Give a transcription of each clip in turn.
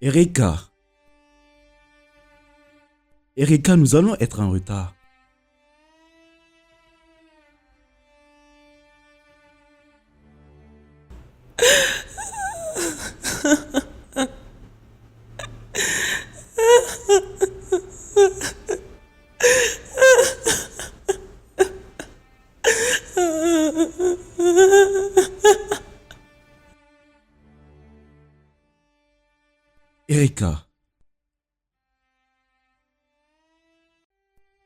Erika. Erika, nous allons être en retard. Erika.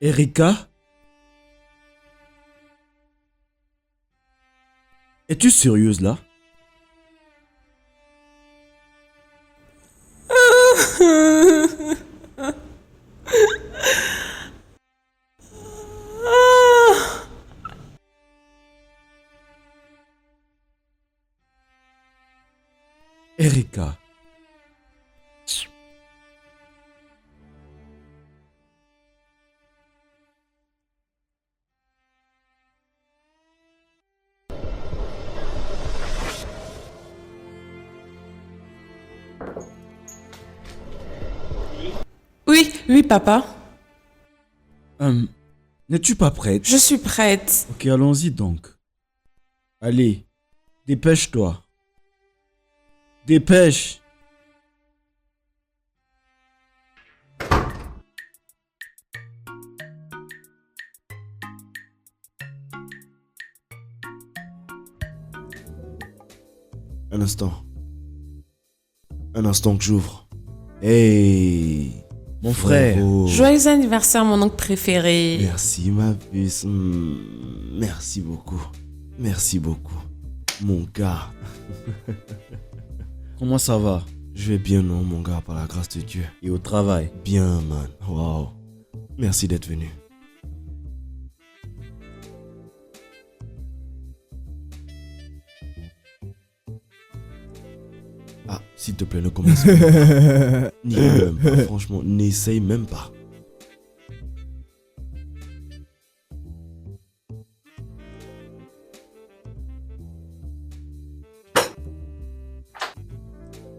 Erika? Es-tu sérieuse là? Erika. Oui, papa. N'es-tu pas prête? Je suis prête. Ok, allons-y donc. Allez, dépêche-toi. Dépêche. Un instant. Un instant que j'ouvre. Hey, mon frère. Joyeux anniversaire, mon oncle préféré. Merci ma puce. Merci beaucoup. Merci beaucoup. Mon gars. Comment ça va? Je vais bien, non, mon gars, par la grâce de Dieu. Et au travail? Bien, man. Wow. Merci d'être venu. Ah, s'il te plaît, ne commence pas. N'y va même pas, franchement, n'essaye même pas.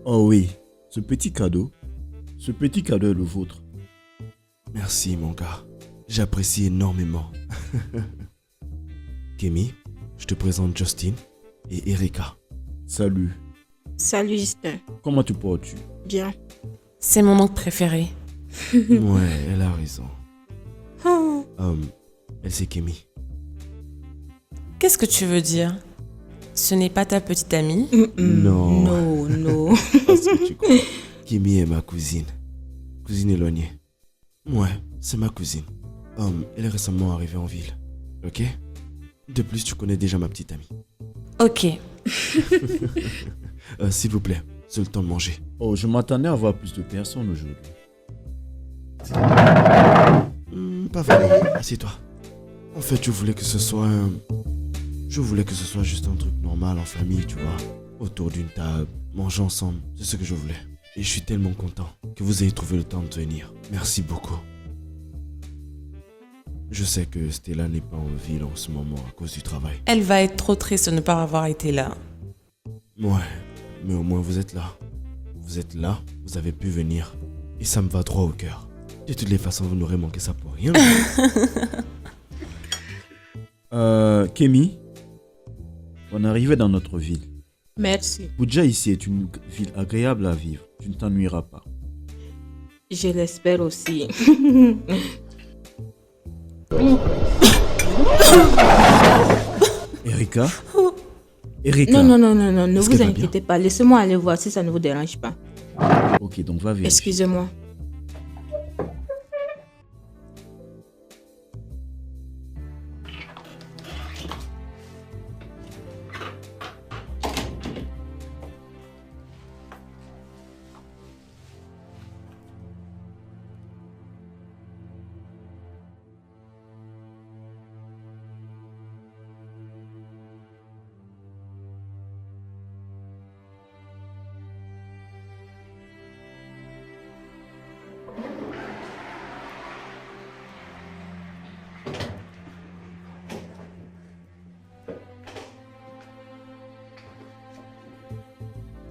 Oh oui, ce petit cadeau est le vôtre. Merci mon gars, j'apprécie énormément. Kémy, je te présente Justin et Erika. Salut. Salut Justin. Comment te portes-tu? Bien. C'est mon oncle préféré. Ouais, elle a raison. Elle c'est Kémy. Qu'est-ce que tu veux dire? Ce n'est pas ta petite amie? Non. Non. Parce que tu crois. Kémy est ma cousine. Cousine éloignée. Ouais, c'est ma cousine. Elle est récemment arrivée en ville. Ok? De plus, tu connais déjà ma petite amie. Ok. S'il vous plaît, c'est le temps de manger. Oh, je m'attendais à voir plus de personnes aujourd'hui. Pas vraiment. Assieds-toi. En fait, je voulais que ce soit juste un truc normal en famille, tu vois. Autour d'une table, manger ensemble. C'est ce que je voulais. Et je suis tellement content que vous ayez trouvé le temps de venir. Merci beaucoup. Je sais que Stella n'est pas en ville en ce moment à cause du travail. Elle va être trop triste de ne pas avoir été là. Ouais, mais au moins vous êtes là. Vous êtes là, vous avez pu venir. Et ça me va droit au cœur. De toutes les façons, vous n'aurez manqué ça pour rien. Kémy, on est arrivé dans notre ville. Merci. Boudja ici est une ville agréable à vivre. Tu ne t'ennuieras pas. Je l'espère aussi. Erika? Erika? Non, ne Est-ce vous qu'elle va inquiétez pas. Laissez-moi aller voir si ça ne vous dérange pas. Ok, donc va vérifier. Excusez-moi.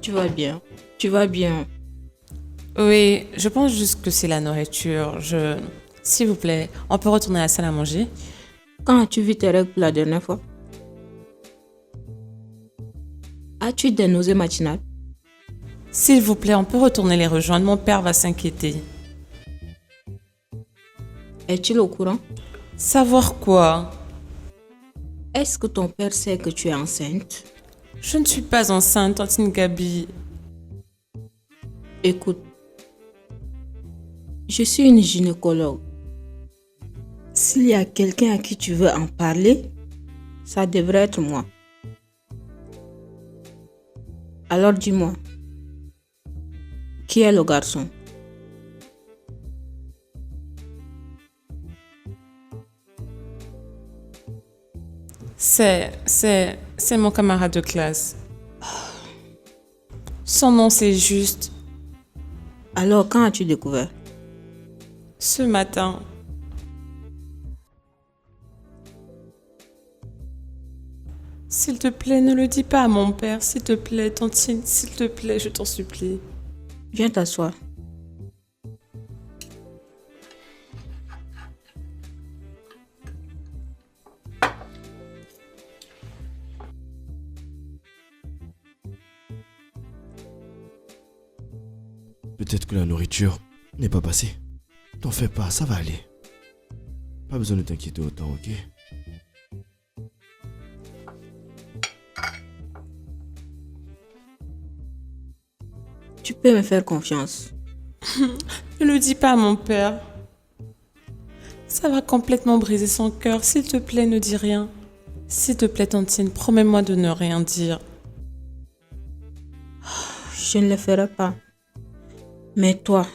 Tu vas bien. Tu vas bien. Oui, je pense juste que c'est la nourriture. S'il vous plaît, on peut retourner à la salle à manger? Quand as-tu vu tes règles pour la dernière fois? As-tu des nausées matinales? S'il vous plaît, on peut retourner les rejoindre. Mon père va s'inquiéter. Es-tu au courant? Savoir quoi? Est-ce que ton père sait que tu es enceinte? Je ne suis pas enceinte, tantine Gabi. Écoute, je suis une gynécologue. S'il y a quelqu'un à qui tu veux en parler, ça devrait être moi. Alors dis-moi, qui est le garçon? C'est mon camarade de classe. Son nom, c'est juste Alors quand as-tu découvert? ce matin. S'il te plaît, ne le dis pas à mon père. S'il te plaît, tantine, s'il te plaît, je t'en supplie. Viens t'asseoir. Peut-être que la nourriture n'est pas passée. T'en fais pas, ça va aller. Pas besoin de t'inquiéter autant, ok? Tu peux me faire confiance. Ne le dis pas à mon père. Ça va complètement briser son cœur. S'il te plaît, ne dis rien. S'il te plaît, tantine, promets-moi de ne rien dire. Je ne le ferai pas. Mais toi,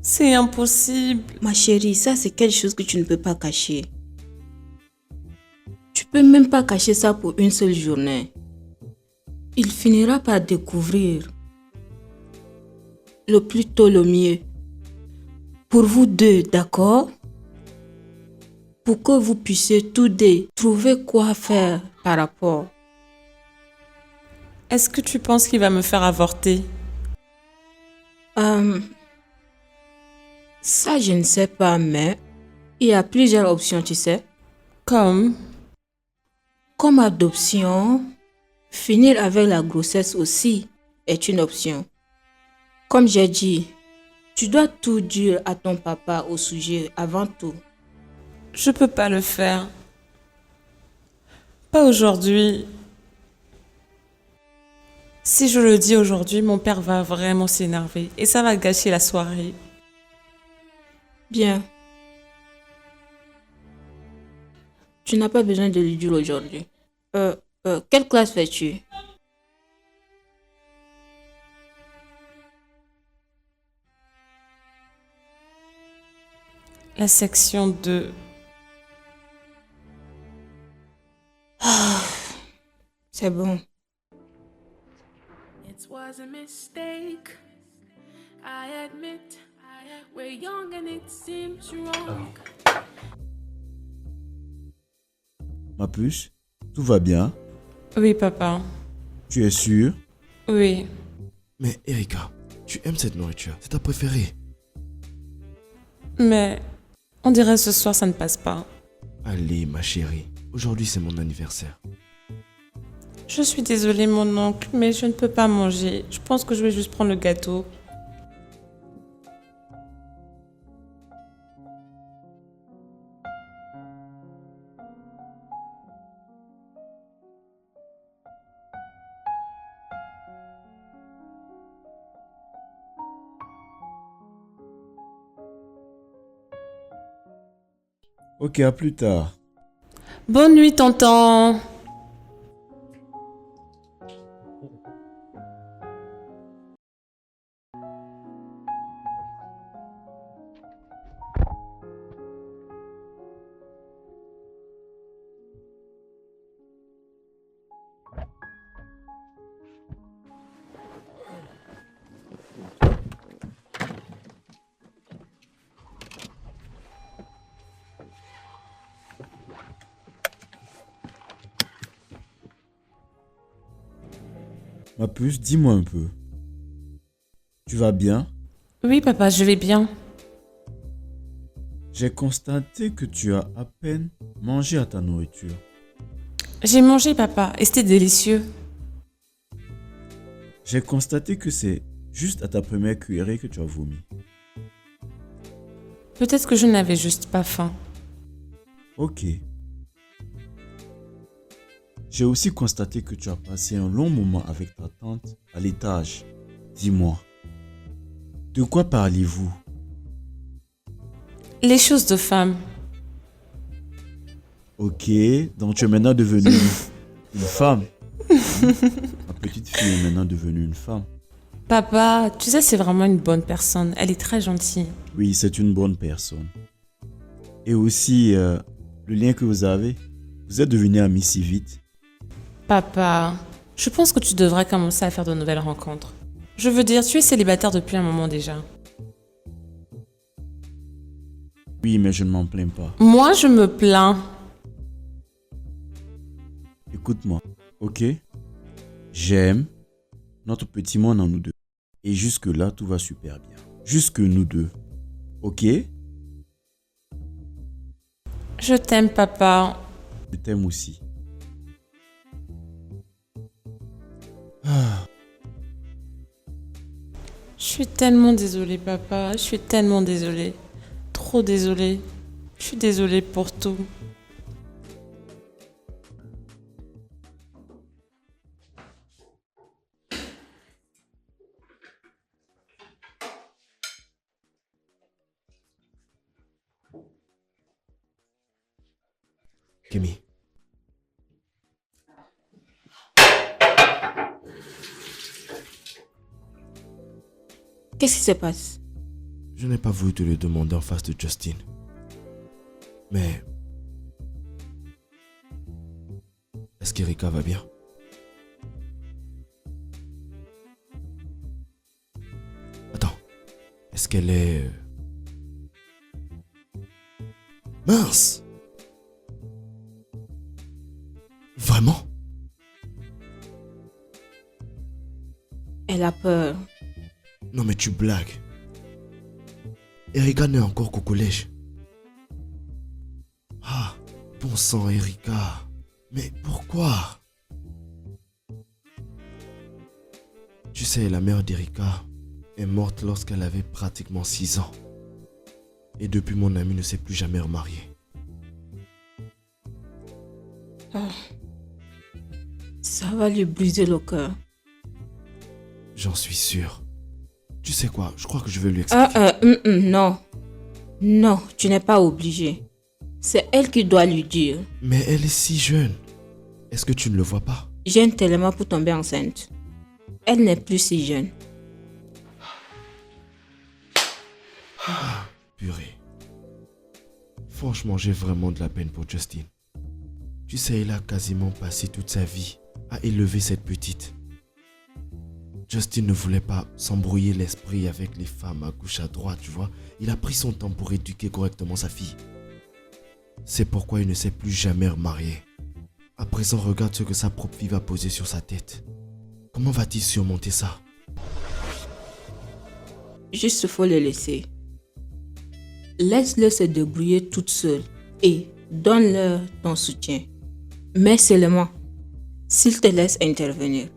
C'est impossible. ma chérie, ça c'est quelque chose que tu ne peux pas cacher. Tu peux même pas cacher ça pour une seule journée. Il finira par découvrir. Le plus tôt le mieux. Pour vous deux, d'accord? Pour que vous puissiez tous deux trouver quoi faire par rapport. Est-ce que tu penses qu'il va me faire avorter? Ça, je ne sais pas, mais il y a plusieurs options, tu sais. Comme? Comme adoption, finir avec la grossesse aussi est une option. Comme j'ai dit, tu dois tout dire à ton papa au sujet avant tout. Je peux pas le faire. Pas aujourd'hui. Si je le dis aujourd'hui, mon père va vraiment s'énerver et ça va gâcher la soirée. Bien. Tu n'as pas besoin de lui dire aujourd'hui. Quelle classe fais-tu? La section 2. C'est bon. It was a mistake. I admit we're young and it seems wrong. Ma puce, tout va bien? Oui, papa. Tu es sûr? Oui. Mais Erika, tu aimes cette nourriture, c'est ta préférée. Mais on dirait ce soir ça ne passe pas. Allez, ma chérie, aujourd'hui c'est mon anniversaire. Je suis désolée, mon oncle, mais je ne peux pas manger. Je pense que je vais juste prendre le gâteau. Ok, à plus tard. Bonne nuit, tonton. Ma puce, dis-moi un peu. Tu vas bien? Oui, papa, je vais bien. J'ai constaté que tu as à peine mangé à ta nourriture. J'ai mangé, papa, et c'était délicieux. J'ai constaté que c'est juste à ta première cuillerée que tu as vomi. Peut-être que je n'avais juste pas faim. Ok. J'ai aussi constaté que tu as passé un long moment avec ta tante à l'étage. Dis-moi, de quoi parliez-vous? Les choses de femme. Ok, donc tu es maintenant devenue une femme. Ma petite fille est maintenant devenue une femme. Papa, tu sais, c'est vraiment une bonne personne. Elle est très gentille. Oui, c'est une bonne personne. Et aussi, le lien que vous avez, vous êtes devenus amis si vite. Papa, je pense que tu devrais commencer à faire de nouvelles rencontres. Je veux dire, tu es célibataire depuis un moment déjà. Oui, mais je ne m'en plains pas. Moi, je me plains. Écoute-moi, ok? J'aime notre petit monde en nous deux. Et jusque-là, tout va super bien. Jusque nous deux. Ok? Je t'aime, papa. Je t'aime aussi. Je suis tellement désolée, papa. Je suis tellement désolée. Trop désolée. Je suis désolée pour tout. Kémy, Qu'est-ce qui se passe? je n'ai pas voulu te le demander en face de Justin. Mais... est-ce qu'Erika va bien? Attends. Est-ce qu'elle est... mince! Vraiment? Elle a peur. Non mais tu blagues. Erika n'est encore qu'au collège. Ah, bon sang Erika. Mais pourquoi? Tu sais, la mère d'Erika est morte lorsqu'elle avait pratiquement 6 ans. Et depuis, mon ami ne s'est plus jamais remarié. Ça va lui briser le cœur. J'en suis sûr. Tu sais quoi, je crois que je vais lui expliquer. Non. Non, tu n'es pas obligé. C'est elle qui doit lui dire. Mais elle est si jeune. Est-ce que tu ne le vois pas? Jeune tellement pour tomber enceinte. Elle n'est plus si jeune. Purée. Franchement, j'ai vraiment de la peine pour Justin. Tu sais, il a quasiment passé toute sa vie à élever cette petite. Justin ne voulait pas s'embrouiller l'esprit avec les femmes à gauche à droite, tu vois. Il a pris son temps pour éduquer correctement sa fille. C'est pourquoi il ne s'est plus jamais remarié. À présent, regarde ce que sa propre fille va poser sur sa tête. Comment va-t-il surmonter ça? Juste faut le laisser. Laisse-le se débrouiller toute seule et donne-leur ton soutien. Mais seulement s'il te laisse intervenir.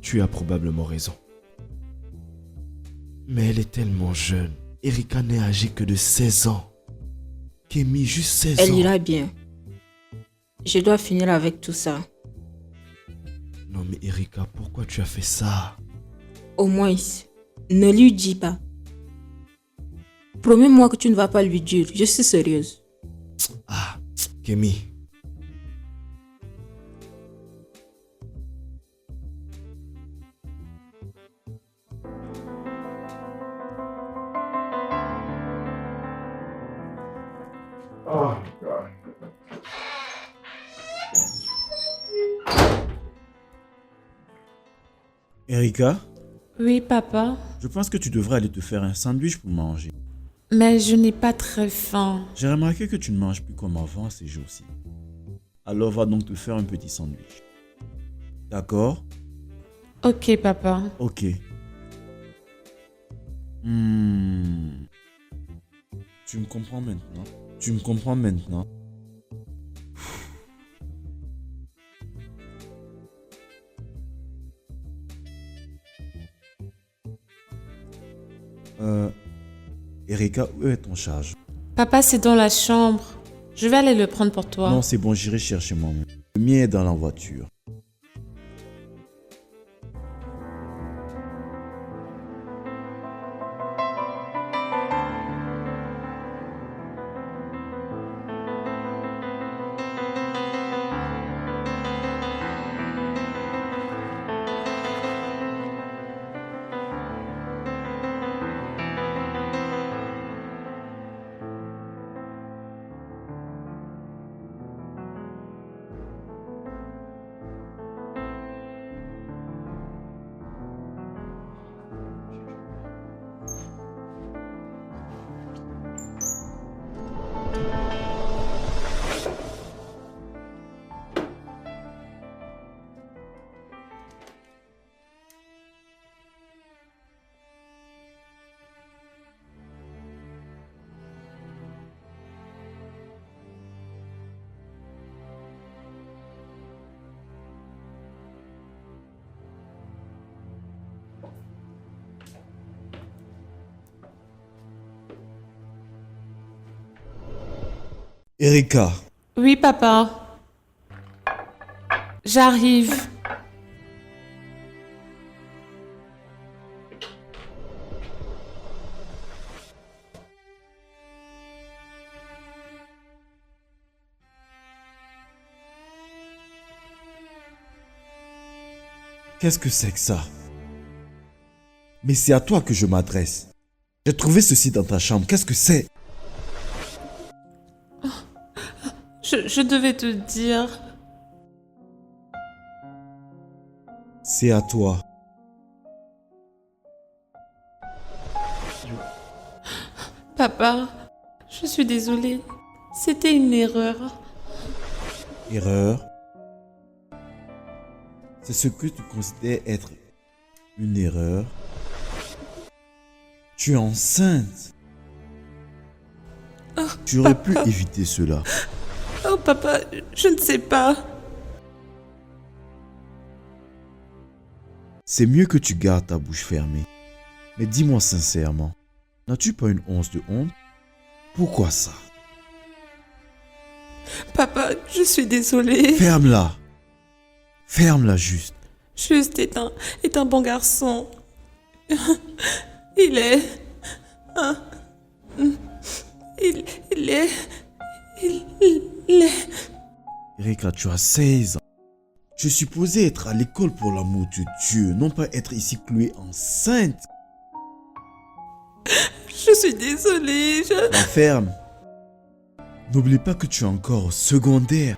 Tu as probablement raison. Mais elle est tellement jeune. Erika n'est âgée que de 16 ans. Kémy, juste 16 Elle ans. ira bien. Je dois finir avec tout ça. Non mais Erika, pourquoi tu as fait ça? Au moins, ne lui dis pas. Promets-moi que tu ne vas pas lui dire. Je suis sérieuse. Ah, Kémy. Erika, Oui, papa. je pense que tu devrais aller te faire un sandwich pour manger. Mais je n'ai pas très faim. J'ai remarqué que tu ne manges plus comme avant ces jours-ci. Alors va donc te faire un petit sandwich. D'accord? Ok, papa. Ok. Tu me comprends maintenant? Tu me comprends maintenant? Erika, où est ton charge? Papa, c'est dans la chambre. Je vais aller le prendre pour toi. Non, c'est bon, j'irai chercher moi-même. Le mien est dans la voiture. Erika, Oui, papa. J'arrive. qu'est-ce que c'est que ça? Mais c'est à toi que je m'adresse. J'ai trouvé ceci dans ta chambre. Qu'est-ce que c'est? Je devais te dire. C'est à toi. Papa, je suis désolée. C'était une erreur. Erreur? C'est ce que tu considères être une erreur? Tu es enceinte. Tu aurais pu papa. éviter cela. Oh, papa, je ne sais pas. C'est mieux que tu gardes ta bouche fermée. Mais dis-moi sincèrement, n'as-tu pas une once de honte? Pourquoi ça? Papa, je suis désolée. Ferme-la. Ferme-la juste. Juste est un bon garçon. Il est... Il est... Il est... Erika, tu as 16 ans. Tu es supposée être à l'école pour l'amour de Dieu, non pas être ici clouée enceinte. Je suis désolée. La ferme. N'oublie pas que tu es encore au secondaire.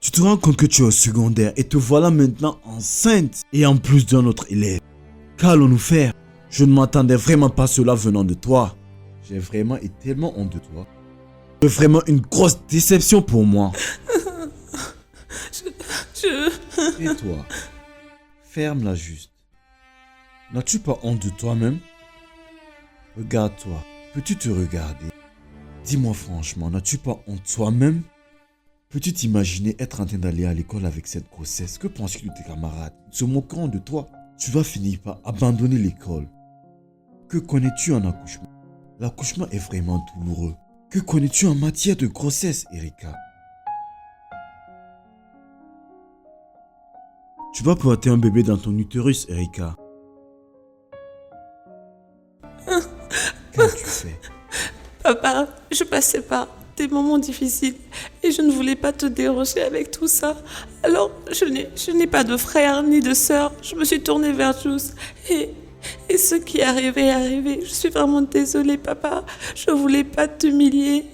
Tu te rends compte que tu es au secondaire et te voilà maintenant enceinte. Et en plus d'un autre élève. Qu'allons-nous faire? Je ne m'attendais vraiment pas à cela venant de toi. J'ai vraiment été tellement honte de toi. C'est vraiment une grosse déception pour moi. Et toi? Ferme-la juste. N'as-tu pas honte de toi-même? Regarde-toi. Peux-tu te regarder? Dis-moi franchement, n'as-tu pas honte de toi-même? Peux-tu t'imaginer être en train d'aller à l'école avec cette grossesse? Que penses-tu de tes camarades? Ils se moqueront de toi. Tu vas finir par abandonner l'école. Que connais-tu en accouchement? L'accouchement est vraiment douloureux. Que connais-tu en matière de grossesse, Erika? Tu vas porter un bébé dans ton utérus, Erika. Qu'as-tu fait? Papa, je passais par des moments difficiles et je ne voulais pas te déranger avec tout ça. Alors, je n'ai pas de frère ni de sœur. Je me suis tournée vers Jules et ce qui est arrivé est arrivé. Je suis vraiment désolée, papa. Je voulais pas t'humilier.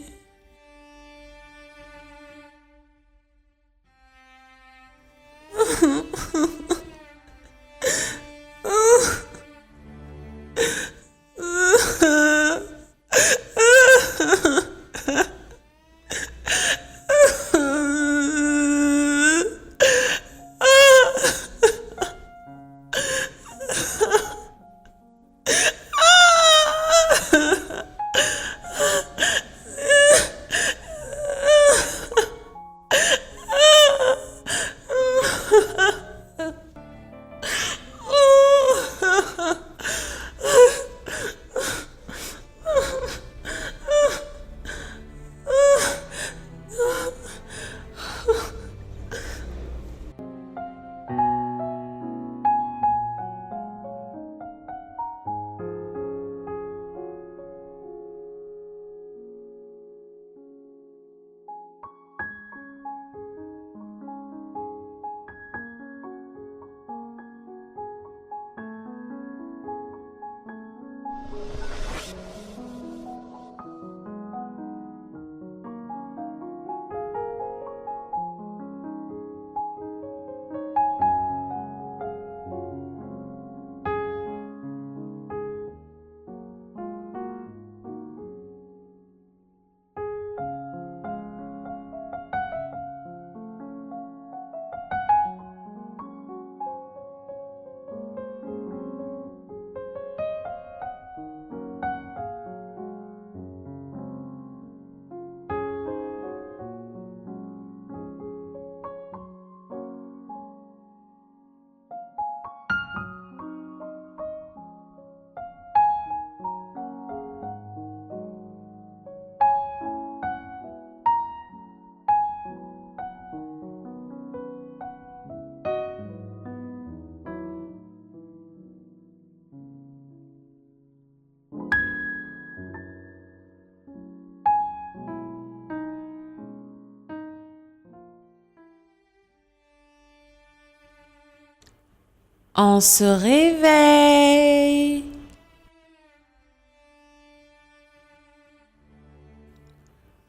On se réveille.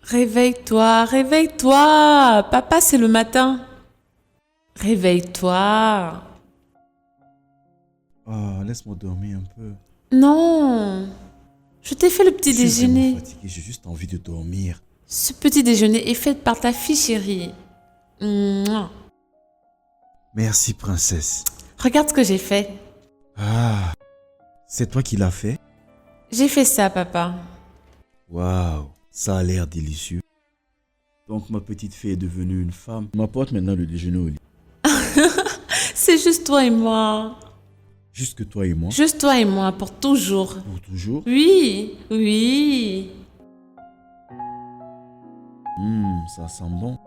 Réveille-toi, réveille-toi. Papa, c'est le matin. Réveille-toi. Ah, laisse-moi dormir un peu. Non. Je t'ai fait le petit Je suis vraiment déjeuner. fatigué, j'ai juste envie de dormir. Ce petit déjeuner est fait par ta fille chérie. Mouah. Merci, princesse. Regarde ce que j'ai fait. Ah, c'est toi qui l'as fait? J'ai fait ça, papa. Waouh, ça a l'air délicieux. Donc ma petite fille est devenue une femme. M'apporte maintenant le déjeuner au lit. C'est juste toi et moi. Juste que toi et moi. Juste toi et moi pour toujours. Pour toujours. Oui, oui. Ça sent bon.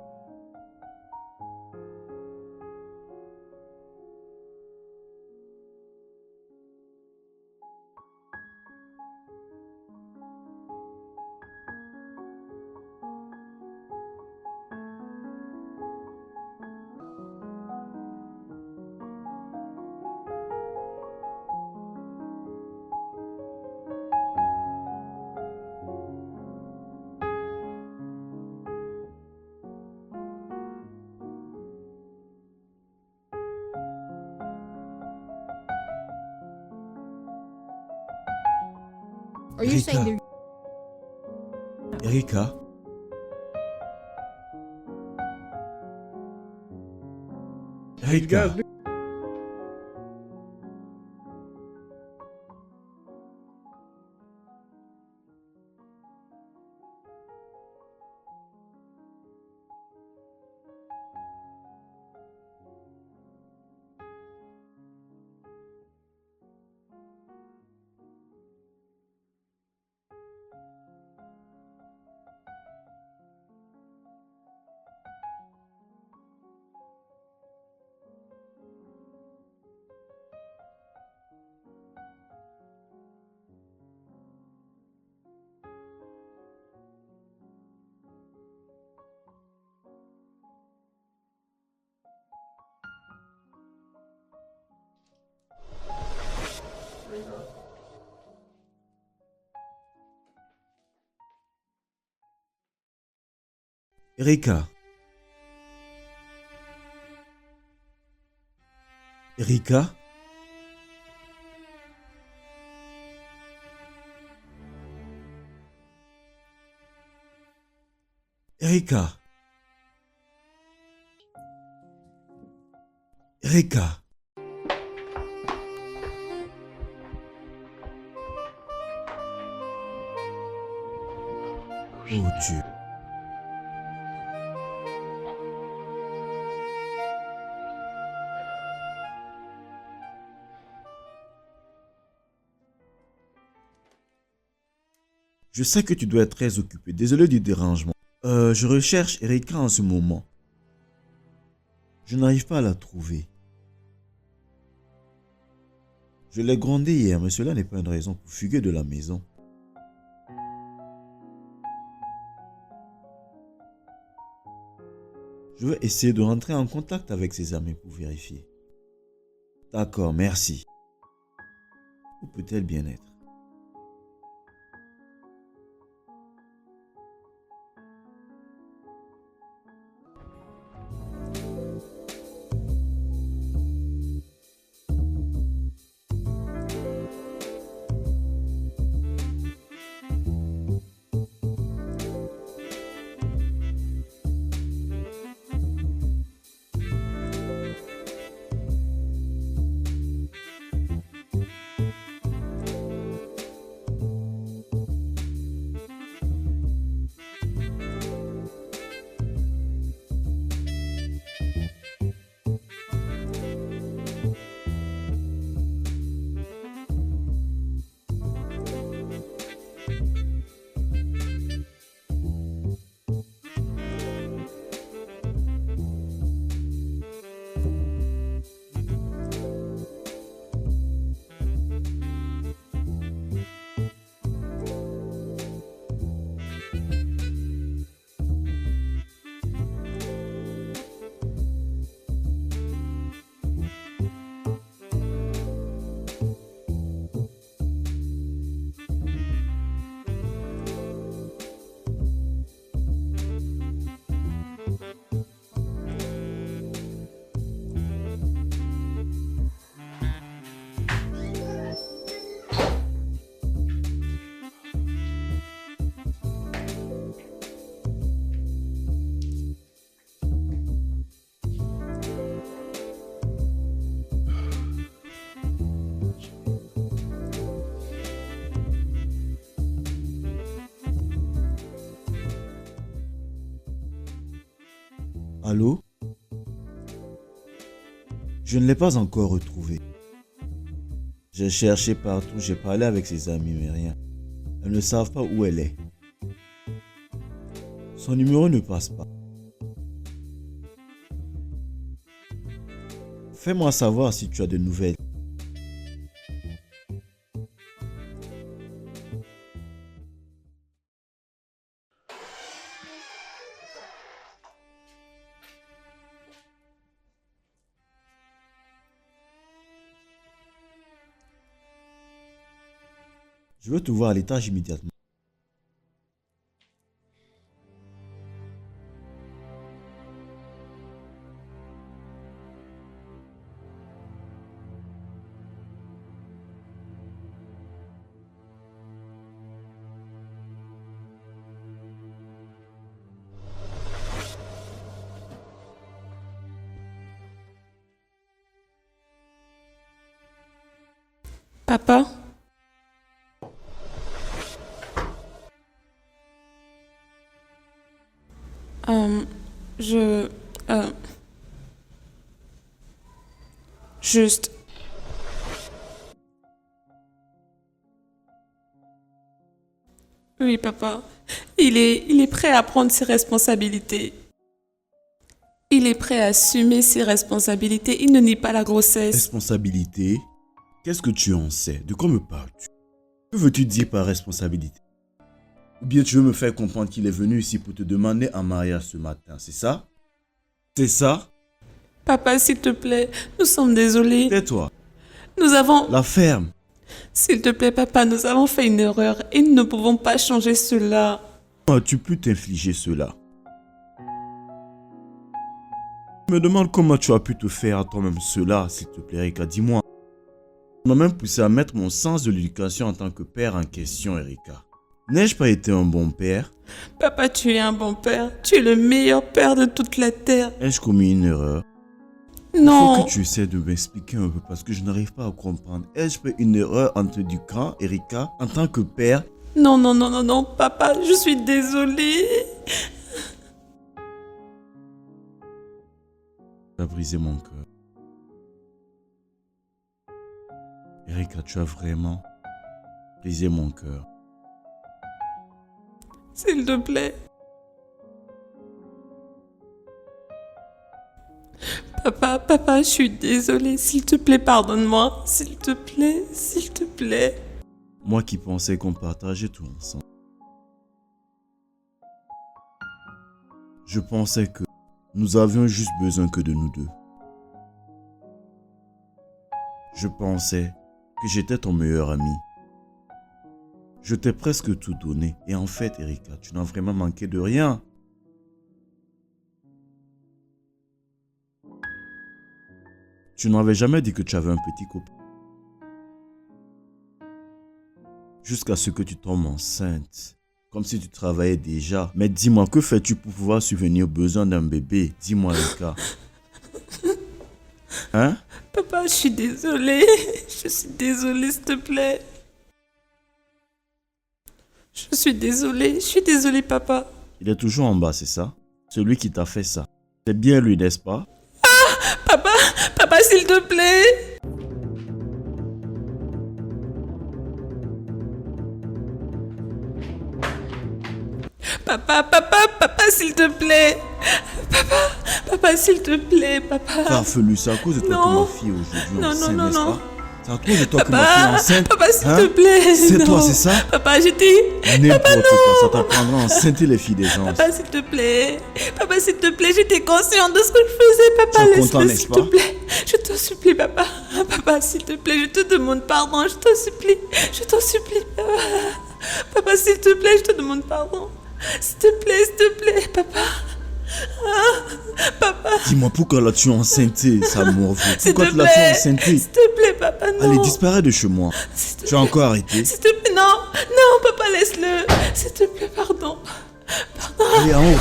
Are you Erika. saying Erika. Erika. Erika. Erika. Erika. Erika. Oh Dieu. Je sais que tu dois être très occupé. Désolé du dérangement. Je recherche Erika en ce moment. Je n'arrive pas à la trouver. Je l'ai grondée hier, mais cela n'est pas une raison pour fuguer de la maison. Je vais essayer de rentrer en contact avec ses amis pour vérifier. D'accord, merci. Où peut-elle bien être? Allô? Je ne l'ai pas encore retrouvée. J'ai cherché partout, j'ai parlé avec ses amis, mais rien. Elles ne savent pas où elle est. Son numéro ne passe pas. Fais-moi savoir si tu as de nouvelles. Je veux te voir à l'étage immédiatement. Papa? Je... Juste... Oui, papa. Il est prêt à prendre ses responsabilités. Il est prêt à assumer ses responsabilités. Il ne nie pas la grossesse. Responsabilité? Qu'est-ce que tu en sais? De quoi me parles-tu? Que veux-tu dire par responsabilité? Ou bien tu veux me faire comprendre qu'il est venu ici pour te demander un mariage ce matin, c'est ça? C'est ça? Papa, s'il te plaît, nous sommes désolés. Tais-toi. Nous avons... La ferme. S'il te plaît, papa, nous avons fait une erreur et nous ne pouvons pas changer cela. Comment as-tu pu t'infliger cela? Je me demande comment tu as pu te faire à toi-même cela, s'il te plaît, Erika, dis-moi. Tu m'as même poussé à mettre mon sens de l'éducation en tant que père en question, Erika. N'ai-je pas été un bon père? Papa, tu es un bon père. Tu es le meilleur père de toute la terre. Ai-je commis une erreur? Non. Il faut que tu essaies de m'expliquer un peu parce que je n'arrive pas à comprendre. Ai-je fait une erreur en t'éduquant, Erika, en tant que père? Non, non, non, non, non, papa, je suis désolée. Tu as brisé mon cœur. Erika, tu as vraiment brisé mon cœur. S'il te plaît. Papa, je suis désolée. S'il te plaît, pardonne-moi. S'il te plaît, s'il te plaît. Moi qui pensais qu'on partageait tout ensemble. Je pensais que nous avions juste besoin que de nous deux. Je pensais que j'étais ton meilleur ami. Je t'ai presque tout donné. Et en fait, Erika, tu n'as vraiment manqué de rien. Tu n'avais jamais dit que tu avais un petit copain. Jusqu'à ce que tu tombes enceinte. Comme si tu travaillais déjà. Mais dis-moi, que fais-tu pour pouvoir subvenir aux besoins d'un bébé? Dis-moi, Erika. Hein? Papa, je suis désolée. Je suis désolée, s'il te plaît. Je suis désolée, papa. Il est toujours en bas, c'est ça? Celui qui t'a fait ça. C'est bien lui, n'est-ce pas? Papa, s'il te plaît. Papa, s'il te plaît. Papa, s'il te plaît, papa. Farfelu, c'est à cause de toi que Non. ma fille est aujourd'hui Non, enceinte, non, n'est-ce non. pas? C'est à cause de toi que ma fille est enceinte. Papa, s'il Hein? te plaît. C'est non. toi, c'est ça? Papa, j'ai dit. N'importe quoi, ça t'apprendra à enceinter les filles des gens. Papa, s'il te plaît. Papa, s'il te plaît, j'étais consciente de ce que je faisais. Papa, Tu es content, laisse-le, n'est-ce s'il pas? te plaît. Je t'en supplie, papa. Papa, s'il te plaît, je te demande pardon. Je t'en supplie. Je t'en supplie, papa. Papa, s'il te plaît, je te demande pardon. S'il te plaît, papa. Papa, Dis-moi, pourquoi l'as-tu enceinté, sa morve? s'il Pourquoi te tu l'as-tu plaît. enceinté? S'il te plaît, papa, non. Allez, disparais de chez moi. S'il te Tu as encore arrêté? S'il te plaît, non. Non, papa, laisse-le. S'il te plaît, pardon. Allez, en haut.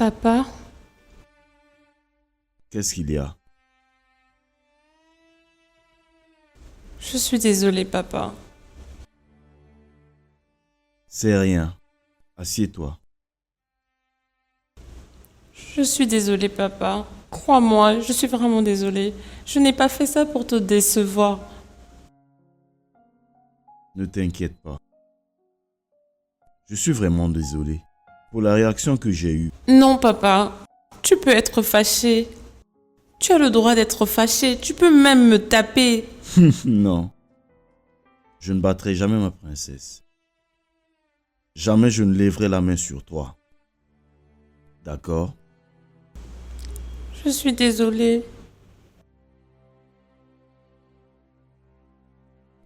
Papa, Qu'est-ce qu'il y a? je suis désolée, papa. C'est rien. Assieds-toi. Je suis désolée, papa. Crois-moi, je suis vraiment désolée. Je n'ai pas fait ça pour te décevoir. Ne t'inquiète pas. Je suis vraiment désolé pour la réaction que j'ai eue. Non, papa. Tu peux être fâché. Tu as le droit d'être fâché. Tu peux même me taper. Non. Je ne battrai jamais ma princesse. Jamais je ne lèverai la main sur toi. D'accord? Je suis désolée.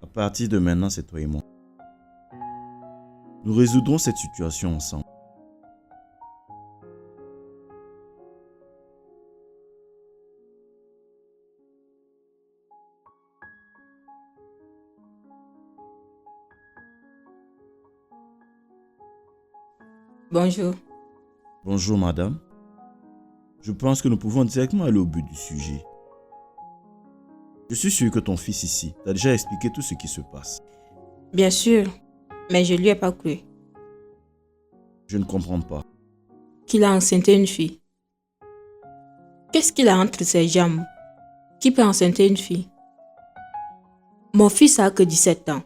À partir de maintenant, c'est toi et moi. Nous résoudrons cette situation ensemble. Bonjour. Bonjour madame. Je pense que nous pouvons directement aller au but du sujet. Je suis sûr que ton fils ici t'a déjà expliqué tout ce qui se passe. Bien sûr, mais je lui ai pas cru Je ne comprends pas. qu'il a enceinté une fille. Qu'est-ce qu'il a entre ses jambes? Qui peut enceinte une fille? Mon fils a que 17 ans.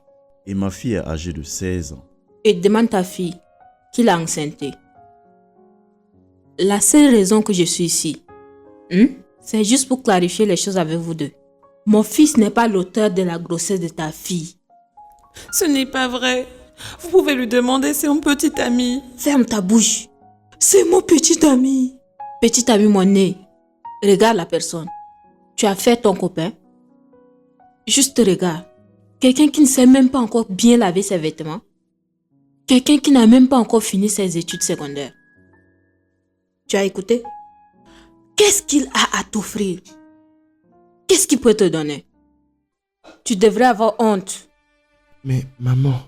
Et ma fille est âgée de 16 ans. Et demande ta fille qui l'a enceinté. La seule raison que je suis ici, c'est juste pour clarifier les choses avec vous deux. Mon fils n'est pas l'auteur de la grossesse de ta fille. Ce n'est pas vrai. Vous pouvez lui demander, c'est mon petit ami. Ferme ta bouche. C'est mon petit ami. Petit ami, mon nez. Regarde la personne. Tu as fait ton copain. Juste regarde. Quelqu'un qui ne sait même pas encore bien laver ses vêtements. Quelqu'un qui n'a même pas encore fini ses études secondaires. Tu as écouté? Qu'est-ce qu'il a à t'offrir? Qu'est-ce qu'il peut te donner? Tu devrais avoir honte. Mais maman,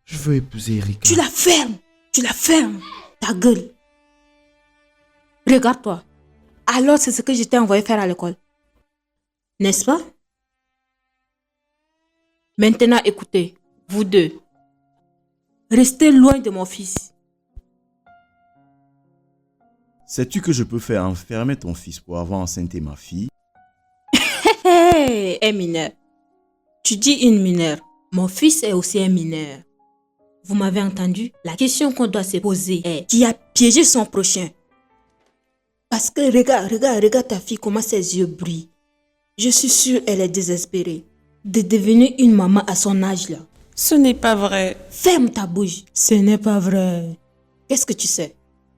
je veux épouser Erika. Tu la fermes. Tu la fermes. Ta gueule. Regarde-toi. Alors c'est ce que je t'ai envoyé faire à l'école. N'est-ce pas? Maintenant écoutez, vous deux. Restez loin de mon fils. Sais-tu que je peux faire enfermer ton fils pour avoir enceinté ma fille? Hé, un mineur. Tu dis une mineure. Mon fils est aussi un mineur. Vous m'avez entendu? La question qu'on doit se poser est qui a piégé son prochain? Parce que regarde ta fille, comment ses yeux brillent. Je suis sûre qu'elle est désespérée de devenir une maman à son âge là. Ce n'est pas vrai. Ferme ta bouche. Ce n'est pas vrai. Qu'est-ce que tu sais?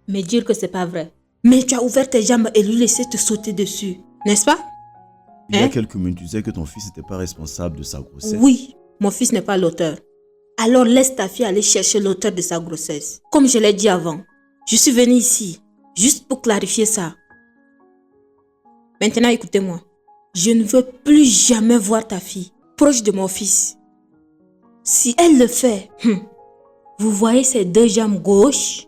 Me dire que c'est pas vrai. Mais tu as ouvert tes jambes et lui laisser te sauter dessus. N'est-ce pas? Il y a quelques minutes, tu disais que ton fils n'était pas responsable de sa grossesse. Oui, mon fils n'est pas l'auteur. Alors laisse ta fille aller chercher l'auteur de sa grossesse. Comme je l'ai dit avant, je suis venue ici juste pour clarifier ça. Maintenant, écoutez-moi. Je ne veux plus jamais voir ta fille proche de mon fils. Si elle le fait, vous voyez ses deux jambes gauches?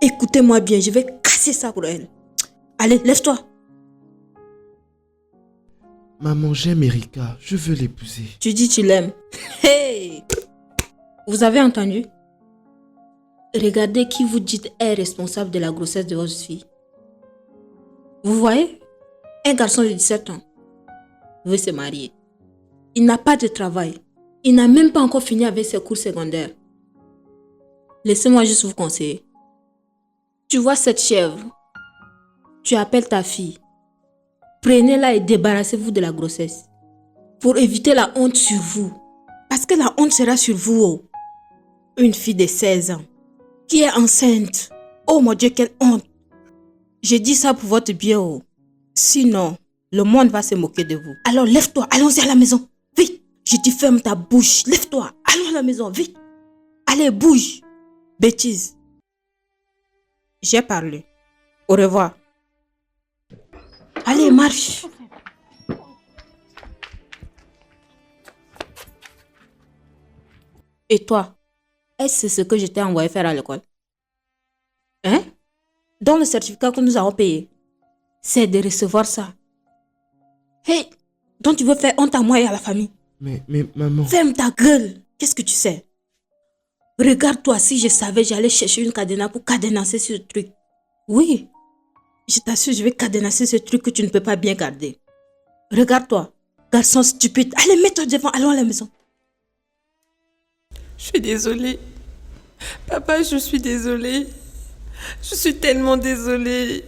Écoutez-moi bien, je vais casser ça pour elle. Allez, lève-toi. Maman, j'aime Erika. Je veux l'épouser. Tu dis tu l'aimes. Hey! Vous avez entendu? Regardez qui vous dites est responsable de la grossesse de votre fille. Vous voyez? Un garçon de 17 ans veut se marier. Il n'a pas de travail. Il n'a même pas encore fini avec ses cours secondaires. Laissez-moi juste vous conseiller. Tu vois cette chèvre? Tu appelles ta fille. Prenez-la et débarrassez-vous de la grossesse. Pour éviter la honte sur vous. Parce que la honte sera sur vous. Oh. Une fille de 16 ans qui est enceinte. Oh mon Dieu, quelle honte. J'ai dit ça pour votre bien. Oh. Sinon, le monde va se moquer de vous. Alors lève-toi, allons-y à la maison. Vite. Je dis ferme ta bouche. Lève-toi, allons à la maison, vite. Allez, bouge. Bêtise. J'ai parlé. Au revoir. Allez, marche. Et toi, est-ce ce que je t'ai envoyé faire à l'école? Hein? dans le certificat que nous avons payé, c'est de recevoir ça. Hey, donc tu veux faire honte à moi et à la famille? Mais maman... Ferme ta gueule. Qu'est-ce que tu sais? Regarde-toi, si je savais, j'allais chercher une cadenas pour cadenasser ce truc. Oui, je t'assure, je vais cadenasser ce truc que tu ne peux pas bien garder. Regarde-toi, garçon stupide. Allez, mets-toi devant, allons à la maison. Je suis désolée. Papa, je suis désolée. Je suis tellement désolée.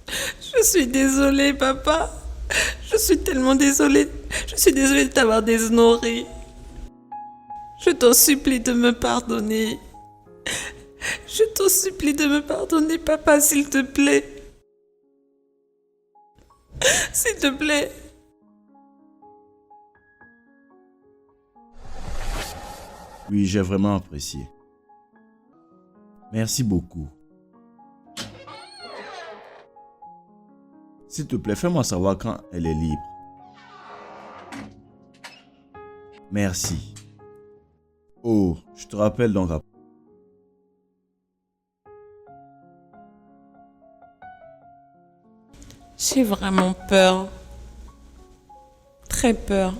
Je suis désolée, papa. Je suis tellement désolée. Je suis désolée de t'avoir déshonoré. Je t'en supplie de me pardonner. Je t'en supplie de me pardonner, papa, s'il te plaît. S'il te plaît. Oui, j'ai vraiment apprécié. Merci beaucoup. S'il te plaît, fais-moi savoir quand elle est libre. Merci. Oh, je te rappelle donc après. J'ai vraiment peur. Très peur.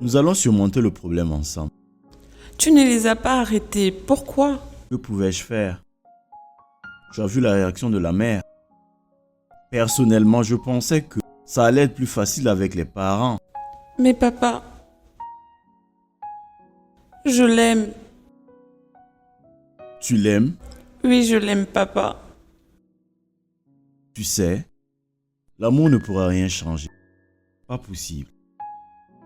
Nous allons surmonter le problème ensemble. Tu ne les as pas arrêtés. Pourquoi? Que pouvais-je faire? Tu as vu la réaction de la mère. Personnellement, je pensais que ça allait être plus facile avec les parents. Mais papa, je l'aime. Tu l'aimes? Oui, je l'aime, papa. Tu sais, l'amour ne pourra rien changer. Pas possible.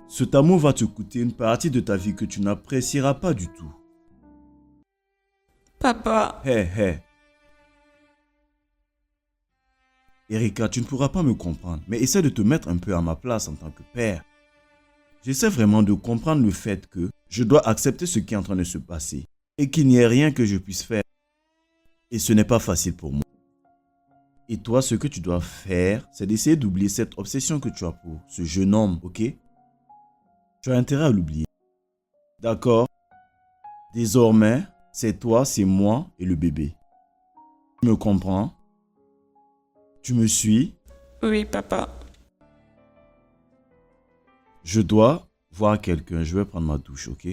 Cet amour va te coûter une partie de ta vie que tu n'apprécieras pas du tout. Papa, Hé. Erika, tu ne pourras pas me comprendre, mais essaie de te mettre un peu à ma place en tant que père. J'essaie vraiment de comprendre le fait que je dois accepter ce qui est en train de se passer et qu'il n'y ait rien que je puisse faire. Et ce n'est pas facile pour moi. Et toi, ce que tu dois faire, c'est d'essayer d'oublier cette obsession que tu as pour ce jeune homme, ok? Tu as intérêt à l'oublier. D'accord? Désormais, c'est toi, c'est moi et le bébé. Tu me comprends? Tu me suis? oui, papa. Je dois voir quelqu'un. Je vais prendre ma douche, ok?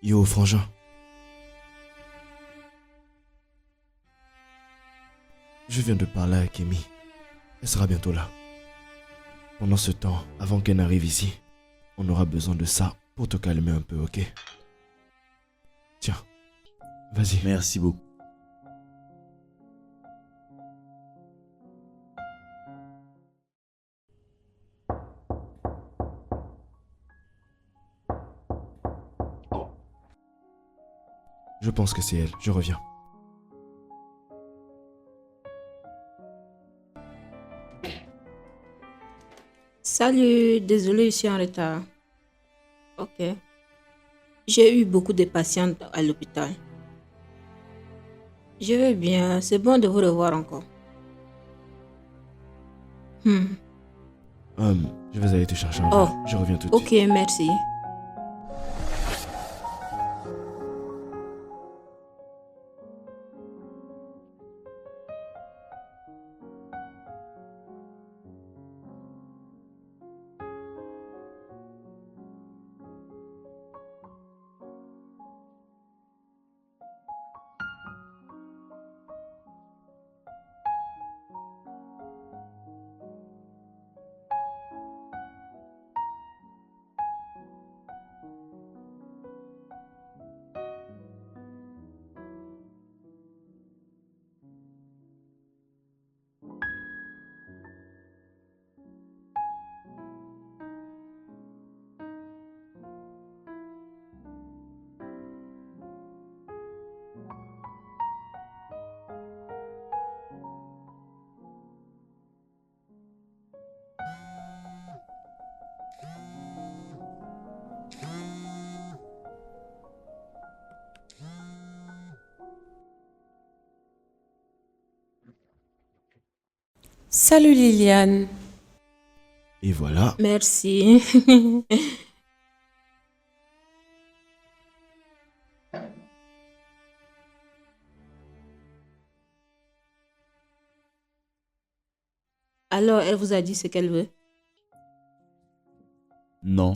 Yo, frangin. Je viens de parler avec Amy. Elle sera bientôt là. Pendant ce temps, avant qu'elle n'arrive ici, on aura besoin de ça pour te calmer un peu, ok? Tiens, vas-y. Merci beaucoup. Je pense que c'est elle. Je reviens. Salut, désolé, je suis en retard. Ok. J'ai eu beaucoup de patientes à l'hôpital. Je vais bien, c'est bon de vous revoir encore. Je vais aller te chercher un Oh. verre. Je reviens tout de Ok, suite. merci. Salut Liliane. Et voilà. Merci. Alors, elle vous a dit ce qu'elle veut? Non.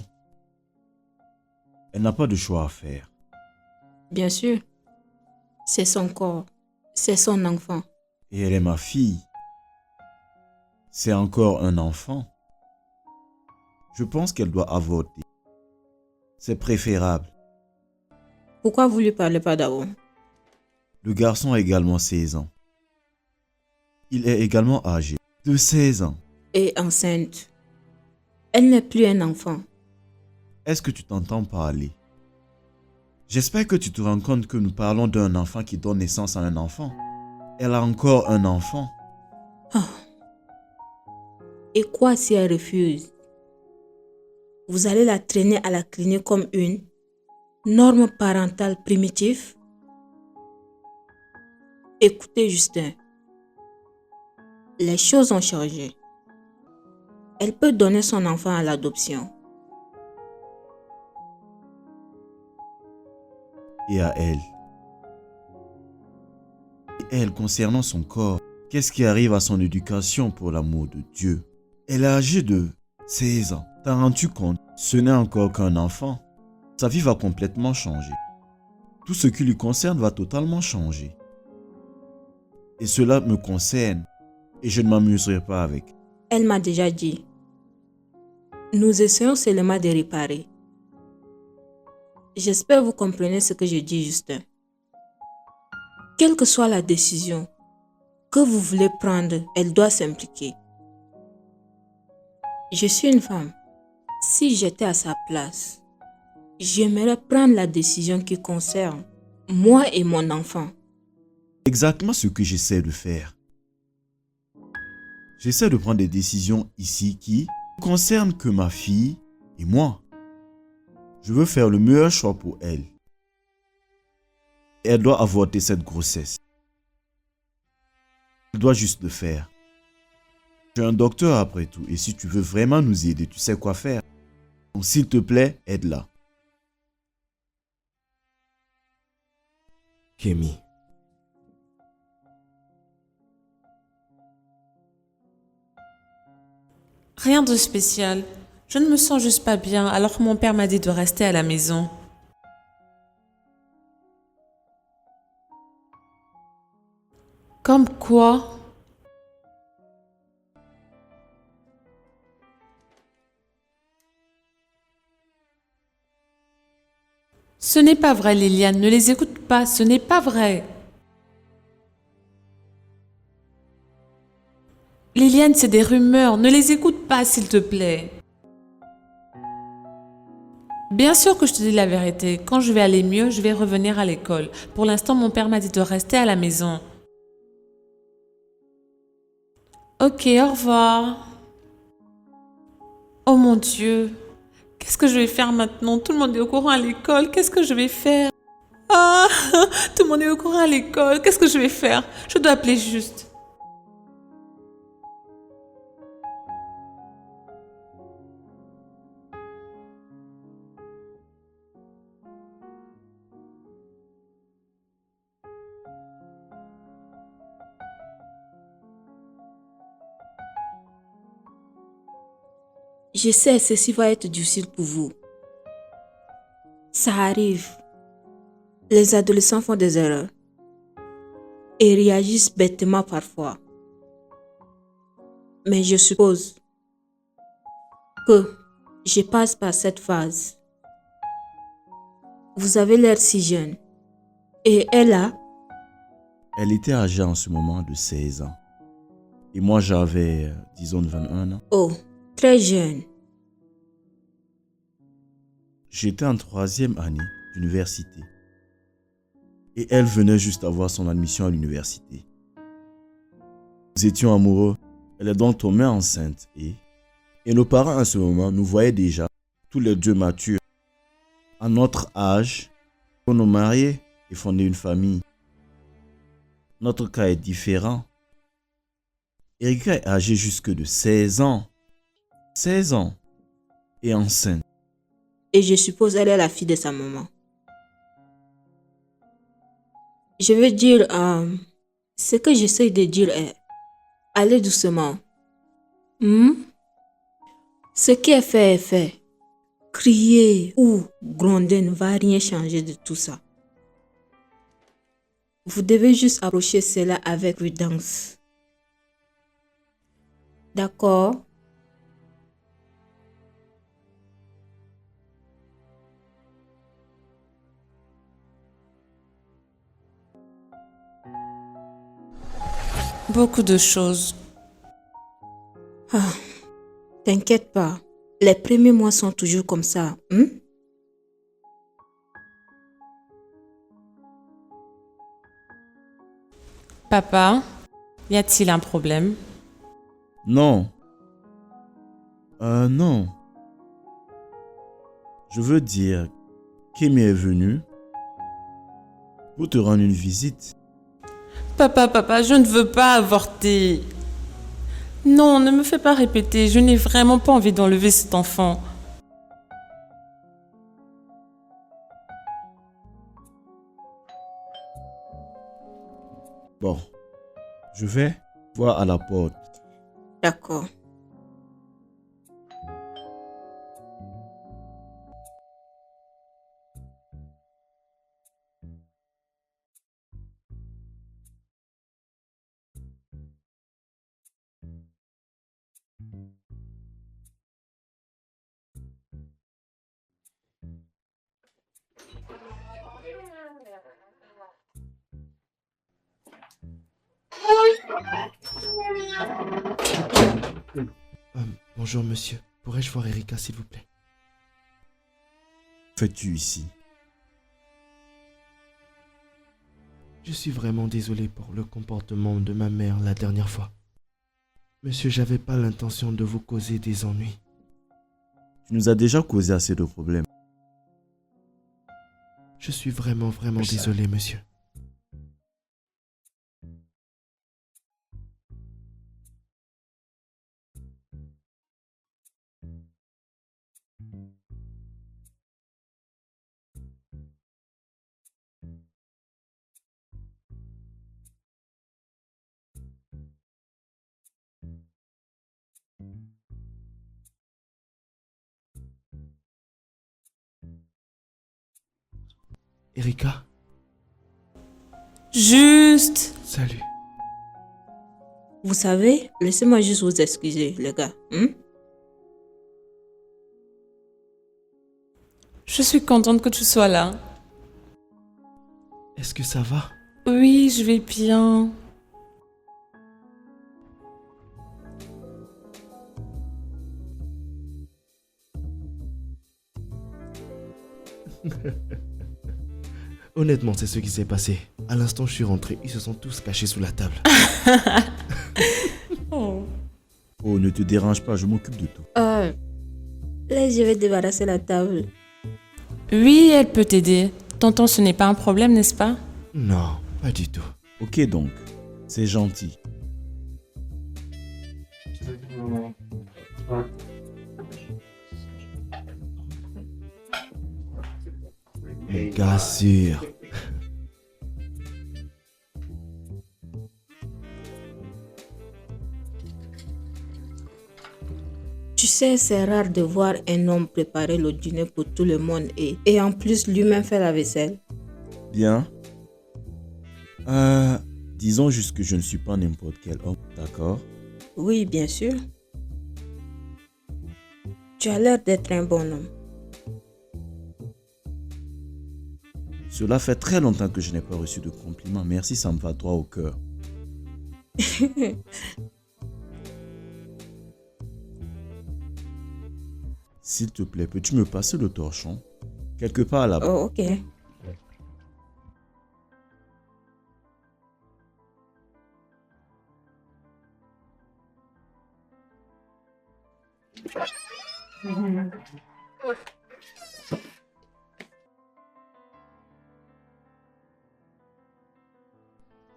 Elle n'a pas de choix à faire. Bien sûr. C'est son corps. C'est son enfant. Et elle est ma fille. C'est encore un enfant. Je pense qu'elle doit avorter. C'est préférable. Pourquoi vous lui parlez pas d'abord? Le garçon a également 16 ans. Il est également âgé de 16 ans. Et enceinte. Elle n'est plus un enfant. Est-ce que tu t'entends parler? J'espère que tu te rends compte que nous parlons d'un enfant qui donne naissance à un enfant. Elle a encore un enfant. Et quoi si elle refuse? Vous allez la traîner à la clinique comme une norme parentale primitive? Écoutez, Justin. Les choses ont changé. Elle peut donner son enfant à l'adoption. Et à elle. Et elle, concernant son corps, qu'est-ce qui arrive à son éducation pour l'amour de Dieu? Elle est âgée de 16 ans. T'en rends-tu compte? Ce n'est encore qu'un enfant. Sa vie va complètement changer. Tout ce qui lui concerne va totalement changer. Et cela me concerne. Et je ne m'amuserai pas avec. Elle m'a déjà dit. Nous essayons seulement de réparer. J'espère que vous comprenez ce que je dis, Justin. Quelle que soit la décision que vous voulez prendre, elle doit s'impliquer. Je suis une femme. Si j'étais à sa place, j'aimerais prendre la décision qui concerne moi et mon enfant. Exactement ce que j'essaie de faire. J'essaie de prendre des décisions ici qui ne concernent que ma fille et moi. Je veux faire le meilleur choix pour elle. Elle doit avorter cette grossesse. Elle doit juste le faire. Tu es un docteur après tout, et si tu veux vraiment nous aider, tu sais quoi faire. Donc s'il te plaît, aide-la. Kémy. Rien de spécial. Je ne me sens juste pas bien alors que mon père m'a dit de rester à la maison. Comme quoi? Ce n'est pas vrai, Liliane. Ne les écoute pas. Ce n'est pas vrai. Liliane, c'est des rumeurs. Ne les écoute pas, s'il te plaît. Bien sûr que je te dis la vérité. Quand je vais aller mieux, je vais revenir à l'école. Pour l'instant, mon père m'a dit de rester à la maison. Ok, au revoir. Oh mon Dieu. Qu'est-ce que je vais faire maintenant? Tout le monde est au courant à l'école. Qu'est-ce que je vais faire? Ah, tout le monde est au courant à l'école. Qu'est-ce que je vais faire? Je dois appeler Juste. Je sais, ceci va être difficile pour vous. Ça arrive. Les adolescents font des erreurs et réagissent bêtement parfois. Mais je suppose que je passe par cette phase. Vous avez l'air si jeune. Et elle a... Elle était âgée en ce moment de 16 ans. Et moi j'avais, disons, 21 ans. Oh, très jeune. J'étais en 3e année d'université. Et elle venait juste avoir son admission à l'université. Nous étions amoureux. Elle est donc tombée enceinte et nos parents à ce moment nous voyaient déjà tous les deux matures à notre âge pour nous marier et fonder une famille. Notre cas est différent. Erika est âgée jusque de 16 ans. 16 ans. Et enceinte. Et je suppose elle est la fille de sa maman. Je veux dire, ce que j'essaie de dire est, allez doucement. Hmm? Ce qui est fait est fait. Crier ou gronder ne va rien changer de tout ça. Vous devez juste approcher cela avec prudence. D'accord? Beaucoup de choses. T'inquiète pas. Les premiers mois sont toujours comme ça. Papa, y a-t-il un problème? Non. Non. Je veux dire, Kémy est venue pour te rendre une visite. Papa, je ne veux pas avorter. Non, ne me fais pas répéter. Je n'ai vraiment pas envie d'enlever cet enfant. Bon, je vais voir à la porte. D'accord. Bonjour monsieur, pourrais-je voir Erika s'il vous plaît? Que fais-tu ici? Je suis vraiment désolé pour le comportement de ma mère la dernière fois. Monsieur, j'avais pas l'intention de vous causer des ennuis. Tu nous as déjà causé assez de problèmes. Je suis vraiment désolé monsieur. Erika, Juste. salut. Vous savez, laissez-moi juste vous excuser, les gars. Je suis contente que tu sois là. Est-ce que ça va? Oui, je vais bien. Honnêtement, c'est ce qui s'est passé. À l'instant, je suis rentré, ils se sont tous cachés sous la table. Oh. Oh, ne te dérange pas, je m'occupe de tout. Là, je vais débarrasser la table. Oui, elle peut t'aider. Tonton, ce n'est pas un problème, n'est-ce pas? Non, pas du tout. Ok donc, c'est gentil. Mon gars sûr. Tu sais, c'est rare de voir un homme préparer le dîner pour tout le monde et en plus lui-même faire la vaisselle. Bien. Disons juste que je ne suis pas n'importe quel homme, d'accord? Oui, bien sûr. Tu as l'air d'être un bon homme. Cela fait très longtemps que je n'ai pas reçu de compliments. Merci, ça me va droit au cœur. S'il te plaît, peux-tu me passer le torchon? Quelque part là-bas. Oh, ok.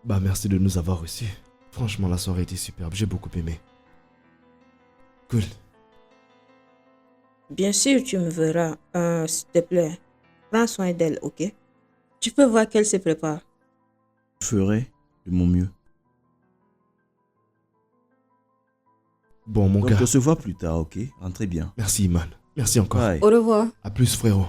Bah merci de nous avoir reçus. Franchement, la soirée était superbe, j'ai beaucoup aimé. Cool. Bien sûr, tu me verras. S'il te plaît, prends soin d'elle, ok? Tu peux voir qu'elle se prépare. Je ferai de mon mieux. Bon, mon Donc, gars, on se voit plus tard, ok? Entrez bien. merci, Iman. Merci encore. Bye. Au revoir. À plus, frérot.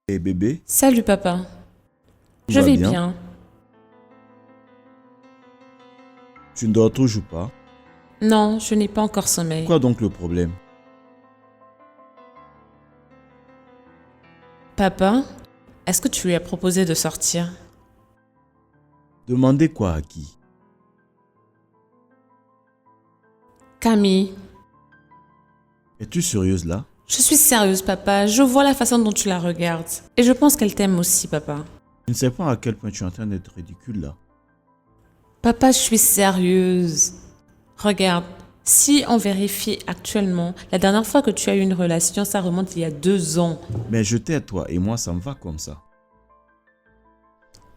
Et bébé, Salut papa. tout Je va vais bien? bien. Tu ne dors toujours pas? Non, je n'ai pas encore sommeil. Quoi donc le problème? Papa, est-ce que tu lui as proposé de sortir? Demandez quoi à qui? Camille, Es-tu sérieuse là? je suis sérieuse papa, je vois la façon dont tu la regardes. Et je pense qu'elle t'aime aussi papa. Je ne sais pas à quel point tu es en train d'être ridicule là. Papa, je suis sérieuse. Regarde, si on vérifie actuellement, la dernière fois que tu as eu une relation, ça remonte il y a 2 ans. Mais je t'aide toi et moi ça me va comme ça.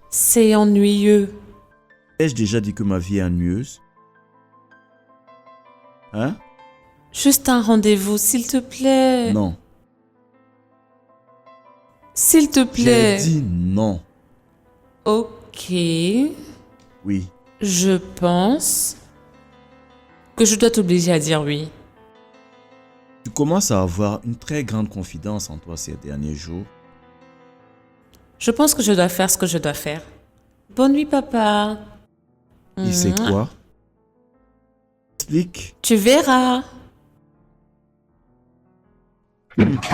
C'est ennuyeux. Ai-je déjà dit que ma vie est ennuyeuse? Hein? Juste un rendez-vous, s'il te plaît. Non. S'il te J'ai plaît. dit non. Ok. Oui. Je pense que je dois t'obliger à dire oui. Tu commences à avoir une très grande confidence en toi ces derniers jours. Je pense que je dois faire ce que je dois faire. Bonne nuit, papa. Et c'est Mouah. quoi? Explique. Tu verras.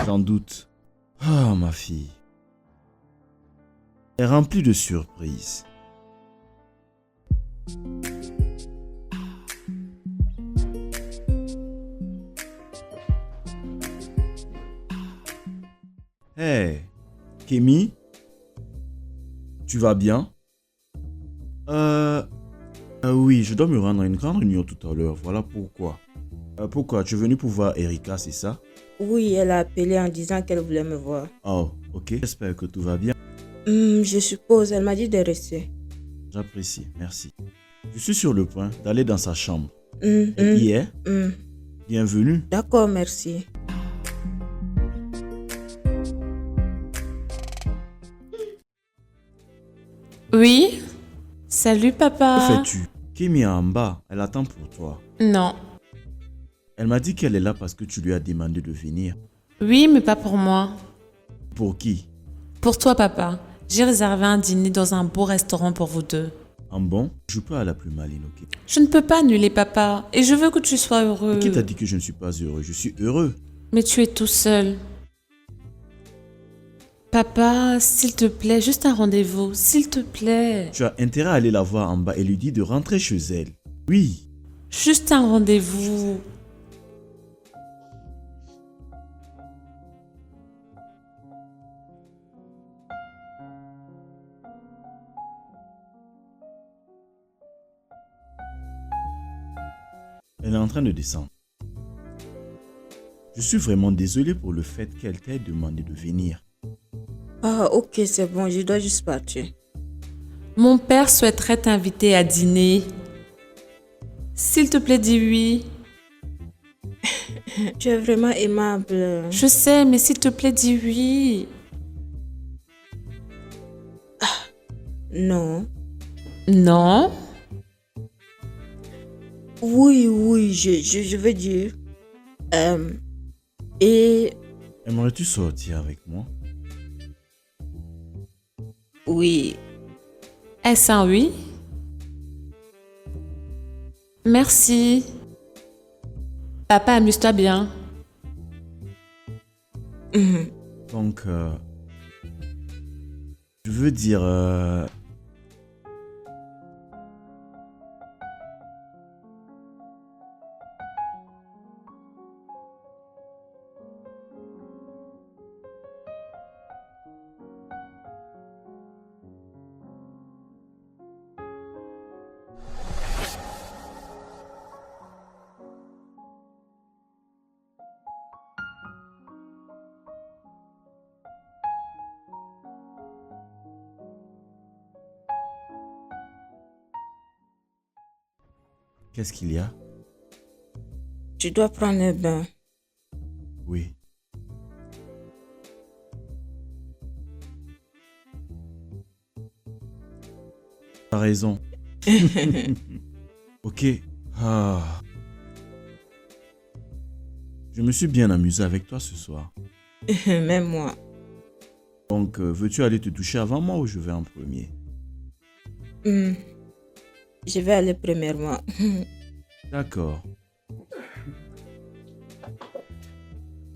J'en doute. Ah, ma fille. Elle est remplie de surprises. Hey, Kémy, tu vas bien? Oui, je dois me rendre à une grande réunion tout à l'heure. Voilà pourquoi. Pourquoi? Tu es venu pour voir Erika, c'est ça? Oui, elle a appelé en disant qu'elle voulait me voir. Oh, ok. J'espère que tout va bien. Je suppose, elle m'a dit de rester. J'apprécie, merci. Je suis sur le point d'aller dans sa chambre. Hum, Elle y est? hum. Bienvenue. D'accord, merci. Oui. Salut, Que papa. fais-tu? Kémy est en bas, elle attend pour toi. Non. Elle m'a dit qu'elle est là parce que tu lui as demandé de venir. Oui, mais pas pour moi. Pour qui? Pour toi, papa. J'ai réservé un dîner dans un beau restaurant pour vous deux. En bon? Je peux à la plus maline, ok? Je ne peux pas annuler, papa. Et je veux que tu sois heureux. Qui t'a dit que je ne suis pas heureux? Je suis heureux. Mais tu es tout seul. Papa, s'il te plaît, juste un rendez-vous, s'il te plaît. Tu as intérêt à aller la voir en bas et lui dire de rentrer chez elle. Oui. Juste un rendez-vous. Elle est en train de descendre. Je suis vraiment désolé pour le fait qu'elle t'ait demandé de venir. Ah, ok, c'est bon, je dois juste partir. Mon père souhaiterait t'inviter à dîner. S'il te plaît, dis oui. Tu es vraiment aimable. Je sais, mais s'il te plaît, dis oui. Non. Non. Oui, je veux dire. Et Aimerais-tu sortir avec moi? oui, Est-ce un oui? Merci. Papa, amuse-toi bien. Donc, je veux dire... Qu'est-ce qu'il y a? Tu dois prendre un bain. Oui. T'as raison. Ok. Ah. Je me suis bien amusé avec toi ce soir. Même moi. Donc, veux-tu aller te doucher avant moi ou je vais en premier? Hmm. Je vais aller premièrement. D'accord.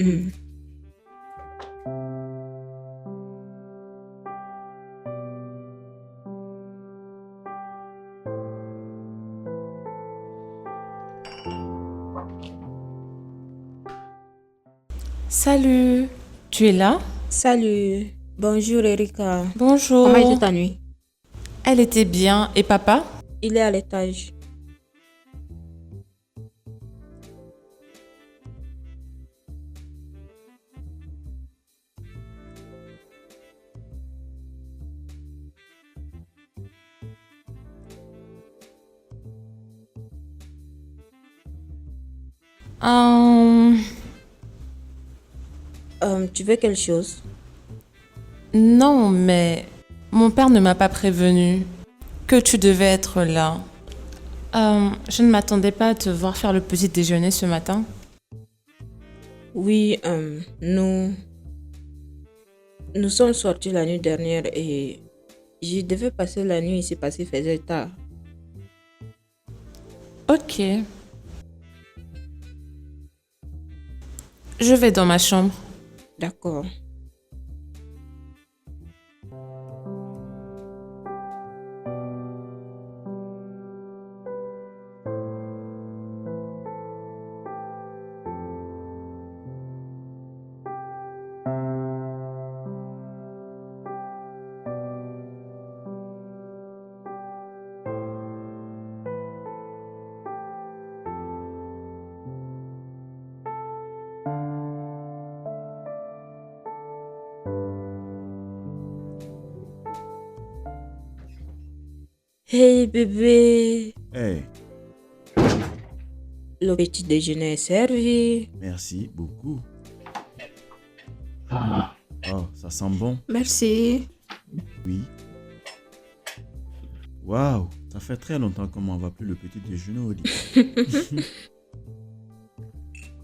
Hmm. Salut, tu es là? Salut. Bonjour Erika. Bonjour. Comment était ta nuit? Elle était bien. Et papa? Il est à l'étage. Tu veux quelque chose? Non, mais mon père ne m'a pas prévenu que tu devais être là. Je ne m'attendais pas à te voir faire le petit déjeuner ce matin. Oui, nous sommes sortis la nuit dernière et je devais passer la nuit ici parce qu'il faisait tard. Ok. Je vais dans ma chambre. D'accord. Hey bébé, Hey, le petit déjeuner est servi. merci beaucoup. Oh, ça sent bon. Merci. Oui. Waouh, ça fait très longtemps qu'on m'en va plus le petit déjeuner au lit.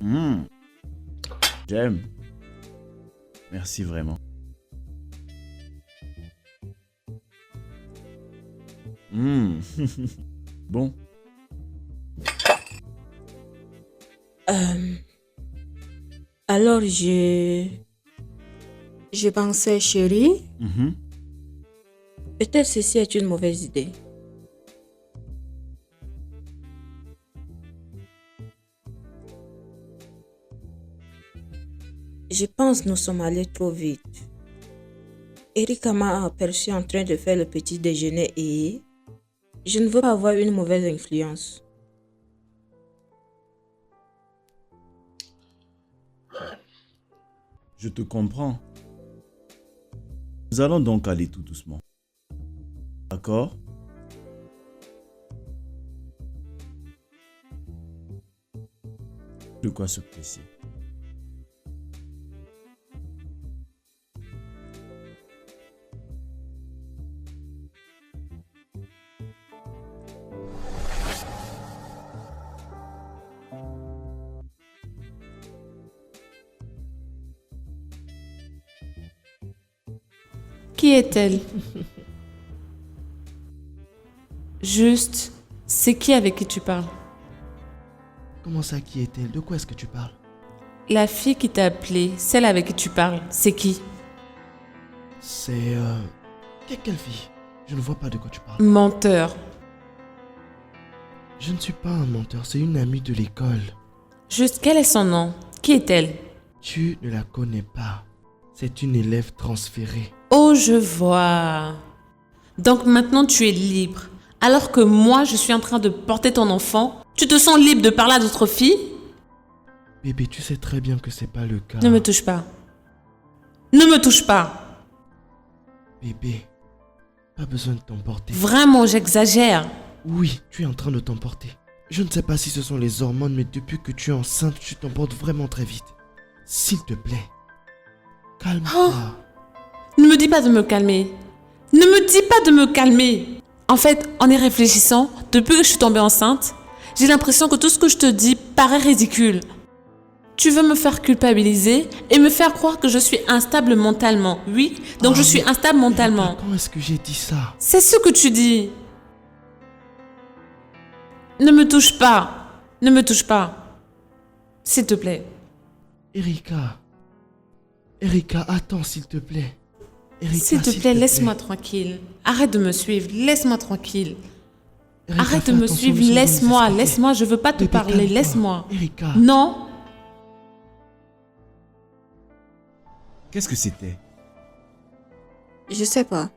Hmm, j'aime. Merci vraiment. Hmm, bon, Alors je pensais chérie, mhm. peut-être ceci est une mauvaise idée. Je pense que nous sommes allés trop vite. Erika m'a aperçu en train de faire le petit déjeuner et je ne veux pas avoir une mauvaise influence. Je te comprends. Nous allons donc aller tout doucement. D'accord? De quoi se presser? Qui est-elle? Juste, c'est qui avec qui tu parles? Comment ça, qui est-elle? De quoi est-ce que tu parles? La fille qui t'a appelé, celle avec qui tu parles, c'est qui? C'est... Quelle fille? Je ne vois pas de quoi tu parles. Menteur. Je ne suis pas un menteur, c'est une amie de l'école. Juste, quel est son nom? Qui est-elle? Tu ne la connais pas. C'est une élève transférée. Oh, je vois. Donc maintenant tu es libre. Alors que moi, je suis en train de porter ton enfant, tu te sens libre de parler à d'autres filles? Bébé, tu sais très bien que c'est pas le cas. Ne me touche pas. Ne me touche pas. Bébé, pas besoin de t'emporter. Vraiment, j'exagère. Oui, tu es en train de t'emporter. Je ne sais pas si ce sont les hormones, mais depuis que tu es enceinte, tu t'emportes vraiment très vite. S'il te plaît, calme-toi. Ne me dis pas de me calmer. Ne me dis pas de me calmer. En fait, en y réfléchissant, depuis que je suis tombée enceinte, j'ai l'impression que tout ce que je te dis paraît ridicule. Tu veux me faire culpabiliser et me faire croire que je suis instable mentalement. Oui, donc je suis instable mentalement. Erika, quand est-ce que j'ai dit ça? C'est ce que tu dis. Ne me touche pas. Ne me touche pas. S'il te plaît. Erika. Erika, attends, s'il te plaît. Erika, S'il te plaît, laisse-moi tranquille. Arrête de me suivre, laisse-moi tranquille. Erika, Arrête fais de me attention, suivre, nous sommes laisse-moi, dans les escaliers. laisse-moi, je veux pas te Bébé, parler, calme-toi. laisse-moi. Erika. Non, Qu'est-ce que c'était? Je sais pas.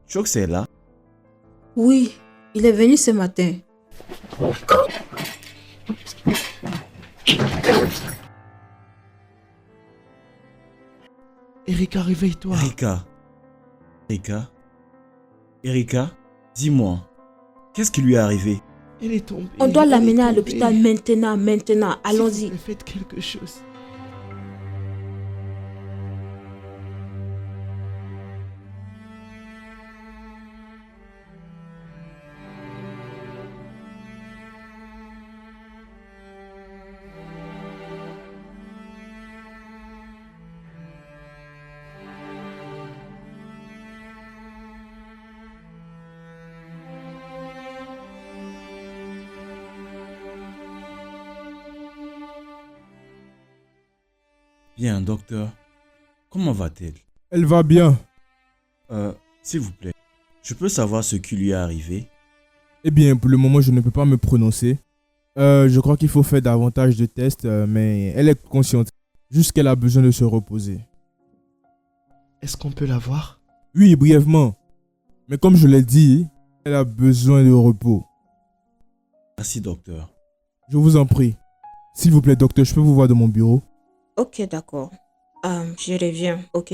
Tu vois que c'est là? Oui, il est venu ce matin. Erika, réveille-toi. Erika. Erika. Erika, dis-moi. Qu'est-ce qui lui est arrivé? Elle est tombée. On doit elle est l'amener à tombée. l'hôpital maintenant. S'il vous Allons-y. plaît, faites quelque chose. Bien, docteur. Comment va-t-elle? Elle va bien. S'il vous plaît, je peux savoir ce qui lui est arrivé? Eh bien, pour le moment, je ne peux pas me prononcer. Je crois qu'il faut faire davantage de tests, mais elle est consciente. Juste qu'elle a besoin de se reposer. Est-ce qu'on peut la voir? Oui, brièvement. Mais comme je l'ai dit, elle a besoin de repos. Merci, docteur. Je vous en prie. S'il vous plaît, docteur, je peux vous voir dans mon bureau? Ok, d'accord. Je reviens, ok?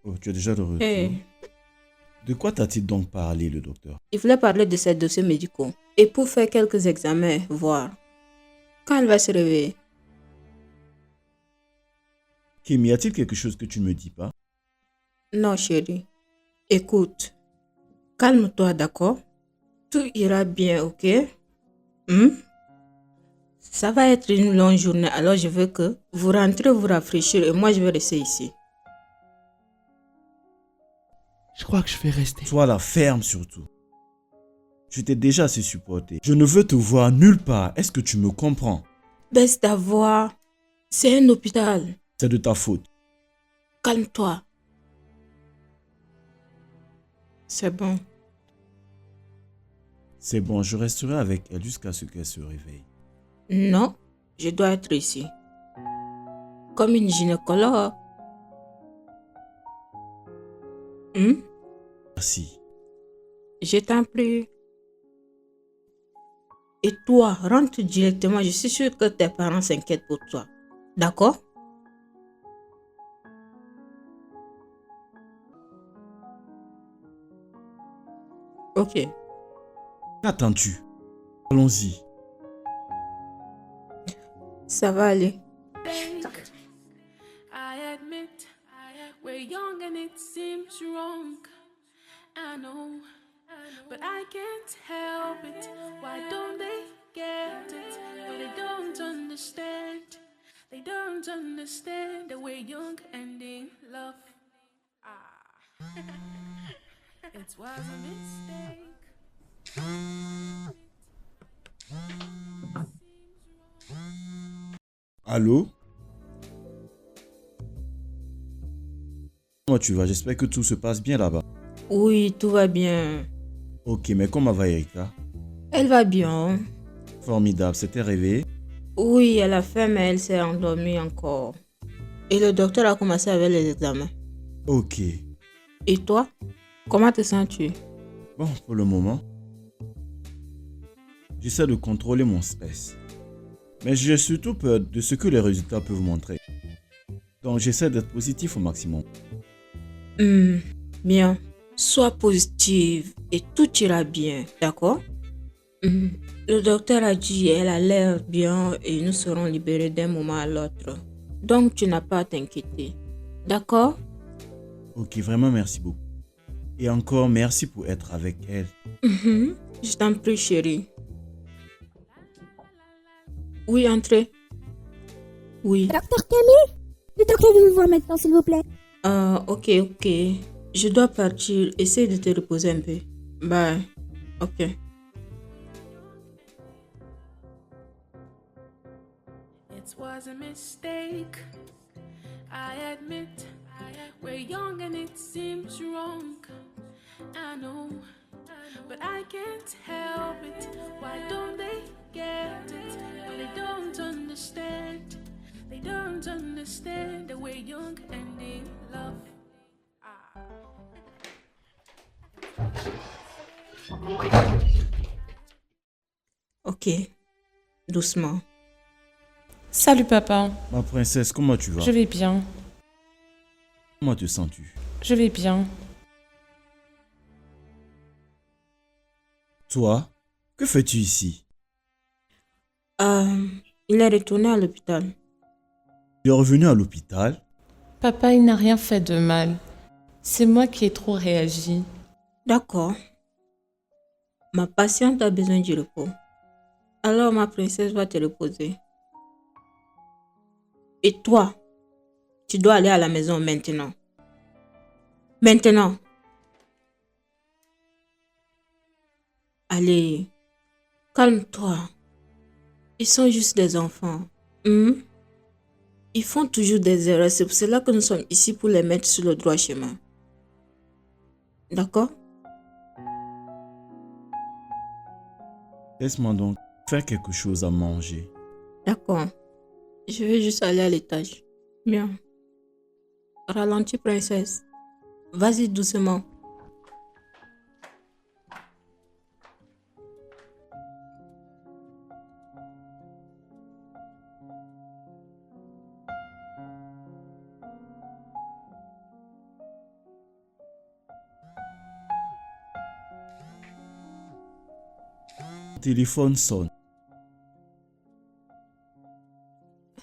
Oh, tu es déjà de retour. Hey, De quoi t'a-t-il donc parlé, le docteur? il voulait parler de ses dossiers médicaux et pour faire quelques examens, voir quand elle va se réveiller. Kim, y a-t-il quelque chose que tu ne me dis pas? Non, chérie. Écoute, calme-toi, d'accord? Tout ira bien, ok? Hmm? Ça va être une longue journée, alors je veux que vous rentrez vous rafraîchir et moi je vais rester ici. Je crois que je vais rester. Sois la ferme surtout. Je t'ai déjà assez supporté. Je ne veux te voir nulle part. Est-ce que tu me comprends? Baisse ta voix. C'est un hôpital. C'est de ta faute. Calme-toi. C'est bon. C'est bon, je resterai avec elle jusqu'à ce qu'elle se réveille. Non, je dois être ici. Comme une gynécologue. Hmm? Merci. Je t'en prie. Et toi, rentre directement. Je suis sûre que tes parents s'inquiètent pour toi. D'accord? Ok. Qu'attends-tu? Allons-y. Ça va aller. Mistake. I admit we're young and it seems wrong. I know, but I can't help it. Why don't they get it? No, they don't understand. They don't understand that we're young and in love. It was a mistake. Allô? Comment tu vas? J'espère que tout se passe bien là-bas. Oui, tout va bien. Ok, mais comment va Erika? Elle va bien. Formidable, c'était réveillé? Oui, elle a fait, mais elle s'est endormie encore. Et le docteur a commencé avec les examens. Ok. Et toi? Comment te sens-tu? Bon, pour le moment, j'essaie de contrôler mon stress. Mais j'ai surtout peur de ce que les résultats peuvent montrer. Donc j'essaie d'être positif au maximum. Bien. Sois positive et tout ira bien, d'accord? Le docteur a dit elle a l'air bien et nous serons libérés d'un moment à l'autre. Donc tu n'as pas à t'inquiéter. D'accord? Ok, vraiment merci beaucoup. Et encore merci pour être avec elle. Je t'en prie, chérie. Oui, entrez. Oui. Docteur Camille, le docteur veut vous voir maintenant, s'il vous plaît. Ok. Je dois partir. Essaye de te reposer un peu. Bye. Ok. It was a mistake. I admit we're young and it seems wrong. I know, but I can't help it. Why don't they get it? No, they don't understand. They don't understand that we're young and in love. Ok. Doucement. Salut papa, Ma princesse, comment tu vas? je vais bien, Comment te sens-tu? je vais bien. Toi, que fais-tu ici? Il est retourné à l'hôpital. Tu es revenu à l'hôpital? Papa, il n'a rien fait de mal. C'est moi qui ai trop réagi. D'accord. Ma patiente a besoin du repos. Alors ma princesse va te reposer. Et toi, tu dois aller à la maison maintenant. Maintenant. Allez, calme-toi. Ils sont juste des enfants. Ils font toujours des erreurs. C'est pour cela que nous sommes ici pour les mettre sur le droit chemin. D'accord? Laisse-moi donc faire quelque chose à manger. D'accord. Je vais juste aller à l'étage. Bien. Ralentis, princesse. Vas-y doucement. Mon téléphone sonne.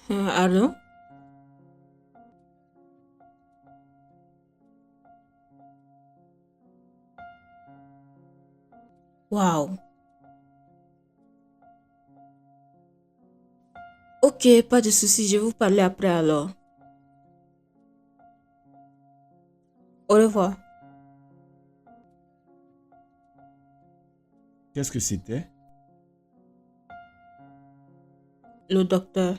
Allô? Wow. Ok, pas de souci, je vais vous parler après alors. Au revoir. Qu'est-ce que c'était? Le docteur.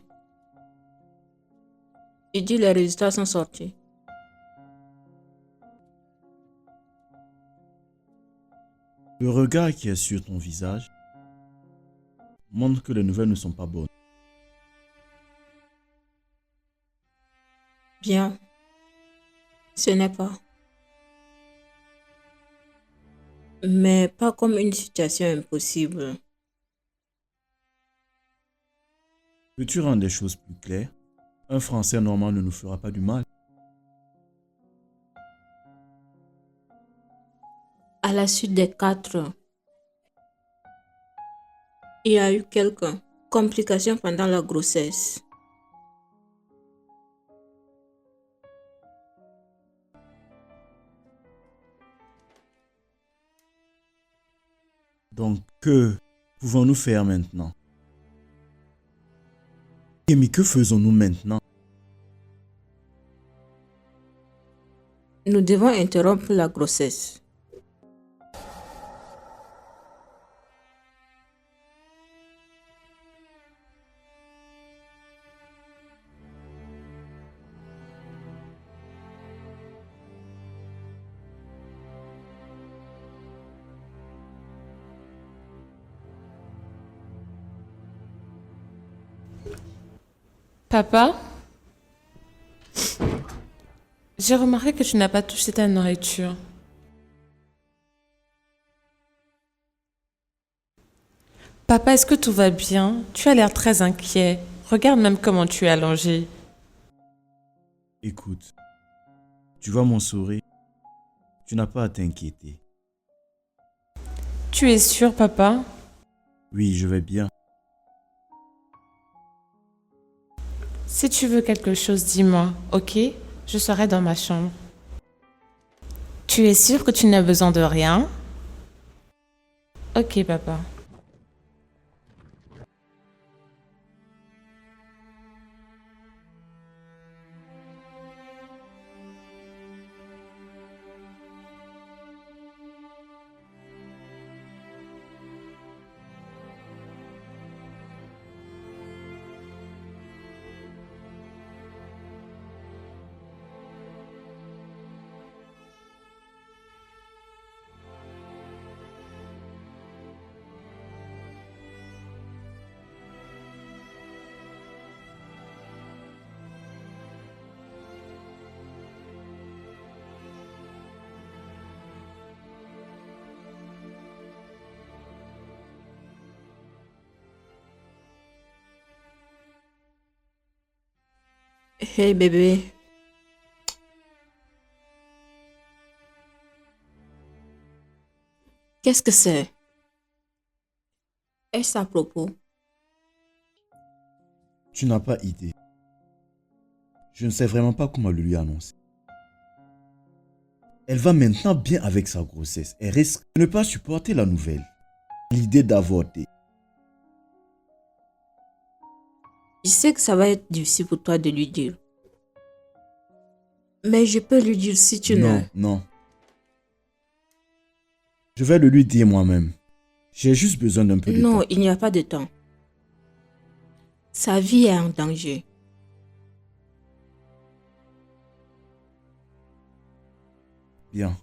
Il dit les résultats sont sortis. Le regard qui est sur ton visage montre que les nouvelles ne sont pas bonnes. Bien. Ce n'est pas. mais pas comme une situation impossible. Peux-tu rendre les choses plus claires? Un Français normal ne nous fera pas du mal. À la suite des 4, il y a eu quelques complications pendant la grossesse. Donc, que pouvons-nous faire maintenant? Mais que faisons-nous maintenant? Nous devons interrompre la grossesse. Papa, j'ai remarqué que tu n'as pas touché ta nourriture. Papa, est-ce que tout va bien? Tu as l'air très inquiet. Regarde même comment tu es allongé. Écoute, tu vois mon sourire? Tu n'as pas à t'inquiéter. Tu es sûr, papa? Oui, je vais bien. Si tu veux quelque chose, dis-moi, ok? Je serai dans ma chambre. Tu es sûr que tu n'as besoin de rien? Ok, papa. Hey bébé, qu'est-ce que c'est? Est-ce à propos? Tu n'as pas idée. Je ne sais vraiment pas comment le lui annoncer. Elle va maintenant bien avec sa grossesse. Elle risque de ne pas supporter la nouvelle. L'idée d'avorter. Je sais que ça va être difficile pour toi de lui dire. Mais je peux lui dire si tu Non, n'as... non. Je vais le lui dire moi-même. J'ai juste besoin d'un peu de Non, temps. il n'y a pas de temps. Sa vie est en danger. Bien.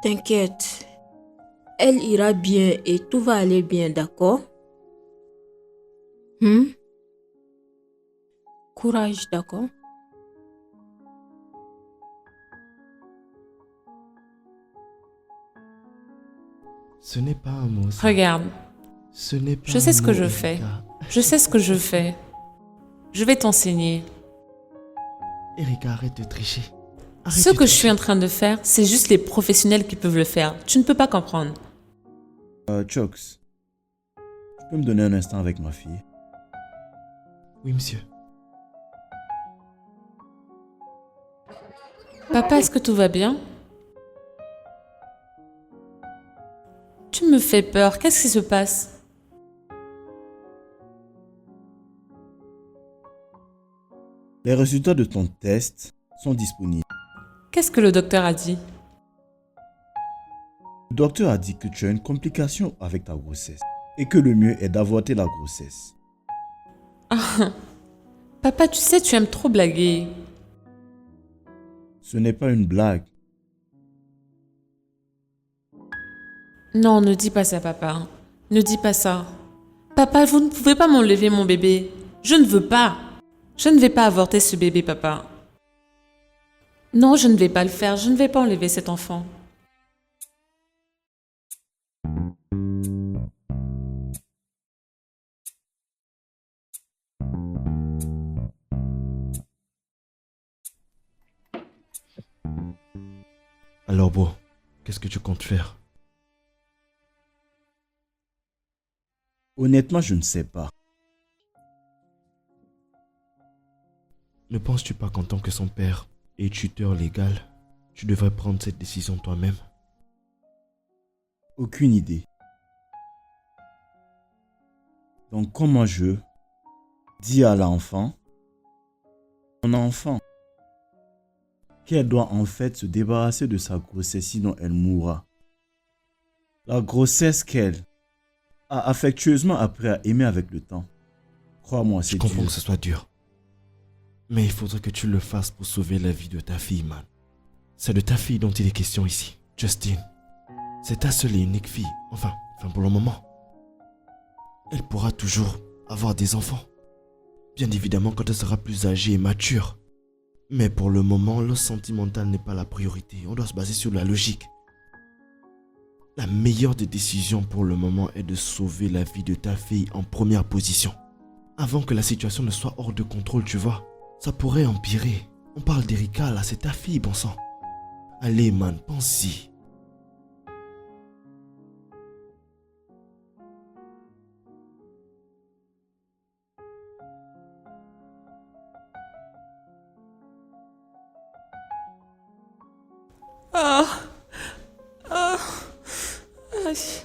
T'inquiète. Elle ira bien et tout va aller bien, d'accord? Courage, d'accord? Ce n'est pas un mot. ça. Regarde, Ce n'est pas je sais un ce que mot, je fais. Erika. Je sais ce que je fais. Je vais t'enseigner. Erika, arrête de tricher. Arrête Ce de que je tricher. suis en train de faire, c'est juste les professionnels qui peuvent le faire. Tu ne peux pas comprendre. Chox, tu peux me donner un instant avec ma fille? Oui, monsieur. Papa, est-ce que tout va bien? Tu me fais peur. Qu'est-ce qui se passe? Les résultats de ton test sont disponibles. Qu'est-ce que le docteur a dit? Le docteur a dit que tu as une complication avec ta grossesse et que le mieux est d'avorter la grossesse. Papa, tu sais, tu aimes trop blaguer. Ce n'est pas une blague. Non, ne dis pas ça, papa. Ne dis pas ça. Papa, vous ne pouvez pas m'enlever mon bébé. Je ne veux pas. Je ne vais pas avorter ce bébé, papa. Non, je ne vais pas le faire. Je ne vais pas enlever cet enfant. Alors, Beau, qu'est-ce que tu comptes faire? Honnêtement, je ne sais pas. Ne penses-tu pas qu'en tant que son père et tuteur légal, tu devrais prendre cette décision toi-même? Aucune idée. Donc comment je dis à l'enfant, mon enfant, qu'elle doit en fait se débarrasser de sa grossesse sinon elle mourra. La grossesse qu'elle a affectueusement appris à aimer avec le temps. Crois-moi, Je c'est comprends dur. que ce soit dur. Mais il faudrait que tu le fasses pour sauver la vie de ta fille, man. C'est de ta fille dont il est question ici, Justine. C'est ta seule et unique fille. Enfin pour le moment. Elle pourra toujours avoir des enfants. Bien évidemment quand elle sera plus âgée et mature. Mais pour le moment, le sentimental n'est pas la priorité. On doit se baser sur la logique. La meilleure des décisions pour le moment est de sauver la vie de ta fille en première position. Avant que la situation ne soit hors de contrôle, tu vois. Ça pourrait empirer. On parle d'Erika là, c'est ta fille, bon sang. Allez man, pense-y. Ah, ah, aïe.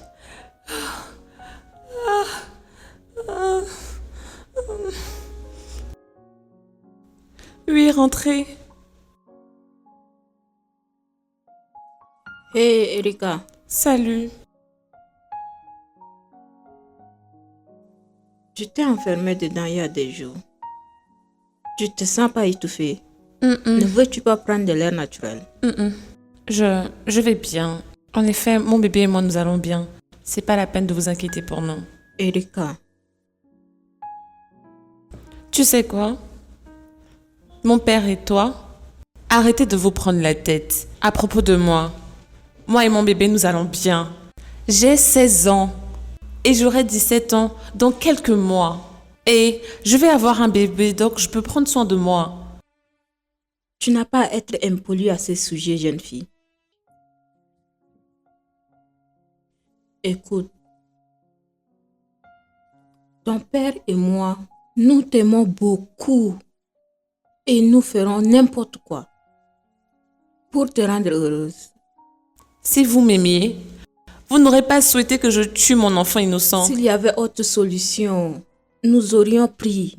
Oui, rentrez. Hé, Erika, Salut. tu t'es enfermée dedans il y a des jours. Tu te sens pas étouffée? Ne veux-tu pas prendre de l'air naturel? Je vais bien. En effet, mon bébé et moi, nous allons bien. C'est pas la peine de vous inquiéter pour nous. Erika, Tu sais quoi? Mon père et toi, arrêtez de vous prendre la tête à propos de moi. Moi et mon bébé, nous allons bien. J'ai 16 ans et j'aurai 17 ans dans quelques mois. Et je vais avoir un bébé, donc je peux prendre soin de moi. tu n'as pas à être impolie à ce sujet, jeune fille. Écoute, ton père et moi, nous t'aimons beaucoup et nous ferons n'importe quoi pour te rendre heureuse. Si vous m'aimiez, vous n'aurez pas souhaité que je tue mon enfant innocent. S'il y avait autre solution, nous aurions pris.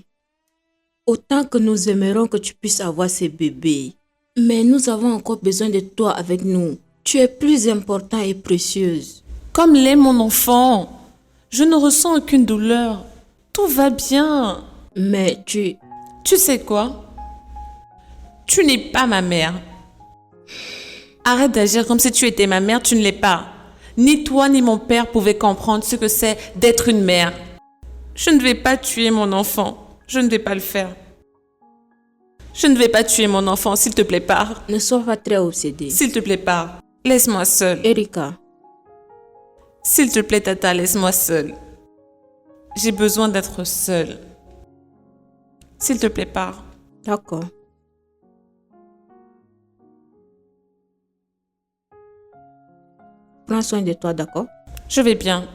Autant que nous aimerions que tu puisses avoir ces bébés. Mais nous avons encore besoin de toi avec nous. Tu es plus important et précieuse. Comme l'est mon enfant, je ne ressens aucune douleur. Tout va bien. Mais tu... Tu sais quoi? Tu n'es pas ma mère. Arrête d'agir comme si tu étais ma mère, tu ne l'es pas. Ni toi ni mon père pouvaient comprendre ce que c'est d'être une mère. Je ne vais pas tuer mon enfant. Je ne vais pas le faire. Je ne vais pas tuer mon enfant, s'il te plaît, pars. Ne sois pas très obsédée. S'il te plaît, pars. Laisse-moi seule. Erika, S'il te plaît, Tata, laisse-moi seule. J'ai besoin d'être seule. S'il te plaît, pars. d'accord. Prends soin de toi, d'accord? Je vais bien.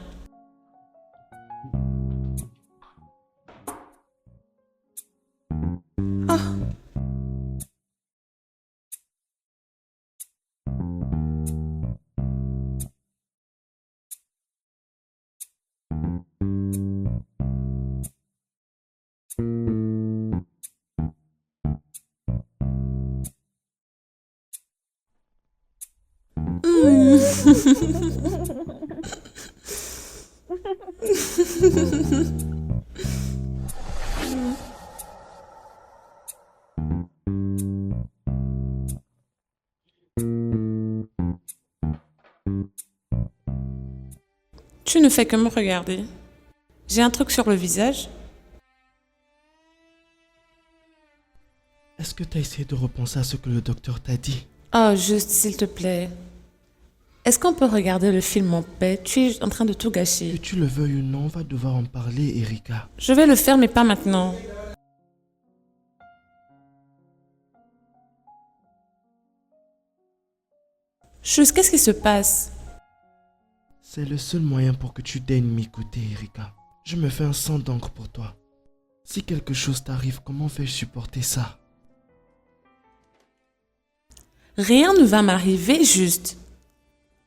Tu ne fais que me regarder. J'ai un truc sur le visage. Est-ce que tu as essayé de repenser à ce que le docteur t'a dit? Oh, juste, s'il te plaît. Est-ce qu'on peut regarder le film en paix? Tu es en train de tout Que gâcher. tu le veuilles ou non, on va devoir en parler, Erika. Je vais le faire, mais pas maintenant. Juste, qu'est-ce qui se passe? C'est le seul moyen pour que tu daignes m'écouter, Erika. Je me fais un sang d'encre pour toi. Si quelque chose t'arrive, comment vais-je supporter ça? Rien ne va m'arriver, juste.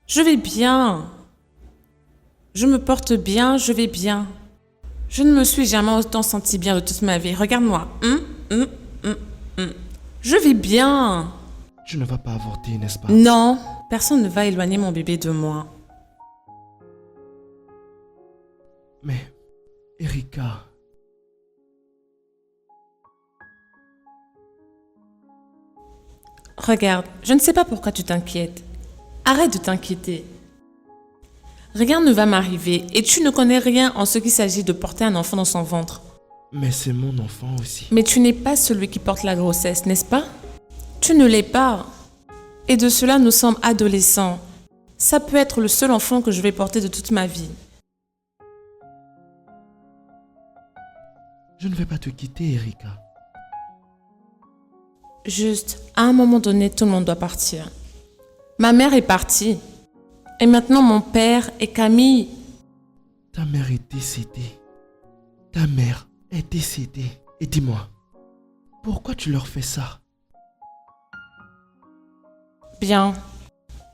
Je vais bien. Je me porte bien, je vais bien. Je ne me suis jamais autant senti bien de toute ma vie. Regarde-moi. Je vais bien. Tu ne vas pas avorter, n'est-ce pas? Non, personne ne va éloigner mon bébé de moi. Mais, Erika, Regarde, je ne sais pas pourquoi tu t'inquiètes. Arrête de t'inquiéter. Rien ne va m'arriver et tu ne connais rien en ce qu'il s'agit de porter un enfant dans son ventre. mais c'est mon enfant aussi. Mais tu n'es pas celui qui porte la grossesse, n'est-ce pas? Tu ne l'es pas. Et de cela, nous sommes adolescents. Ça peut être le seul enfant que je vais porter de toute ma vie. Je ne vais pas te quitter, Erika. Juste, à un moment donné, tout le monde doit partir. Ma mère est partie. Et maintenant, mon père et Camille. Ta mère est décédée. Ta mère est décédée. Et dis-moi, pourquoi tu leur fais ça? Bien.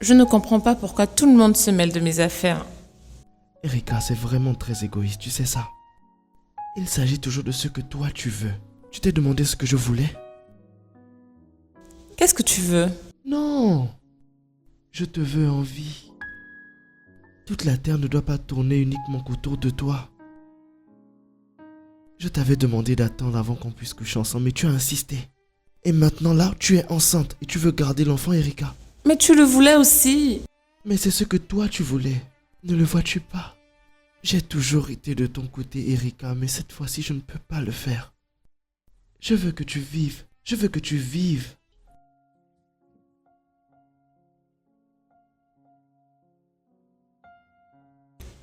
Je ne comprends pas pourquoi tout le monde se mêle de mes affaires. Erika, c'est vraiment très égoïste, tu sais ça. Il s'agit toujours de ce que toi tu veux. Tu t'es demandé ce que je voulais? Qu'est-ce que tu veux? Non! Je te veux en vie. Toute la terre ne doit pas tourner uniquement autour de toi. Je t'avais demandé d'attendre avant qu'on puisse coucher ensemble, mais tu as insisté. Et maintenant là, tu es enceinte et tu veux garder l'enfant, Erika. Mais tu le voulais aussi. Mais c'est ce que toi tu voulais. Ne le vois-tu pas? J'ai toujours été de ton côté, Erika, mais cette fois-ci, je ne peux pas le faire. Je veux que tu vives. Je veux que tu vives.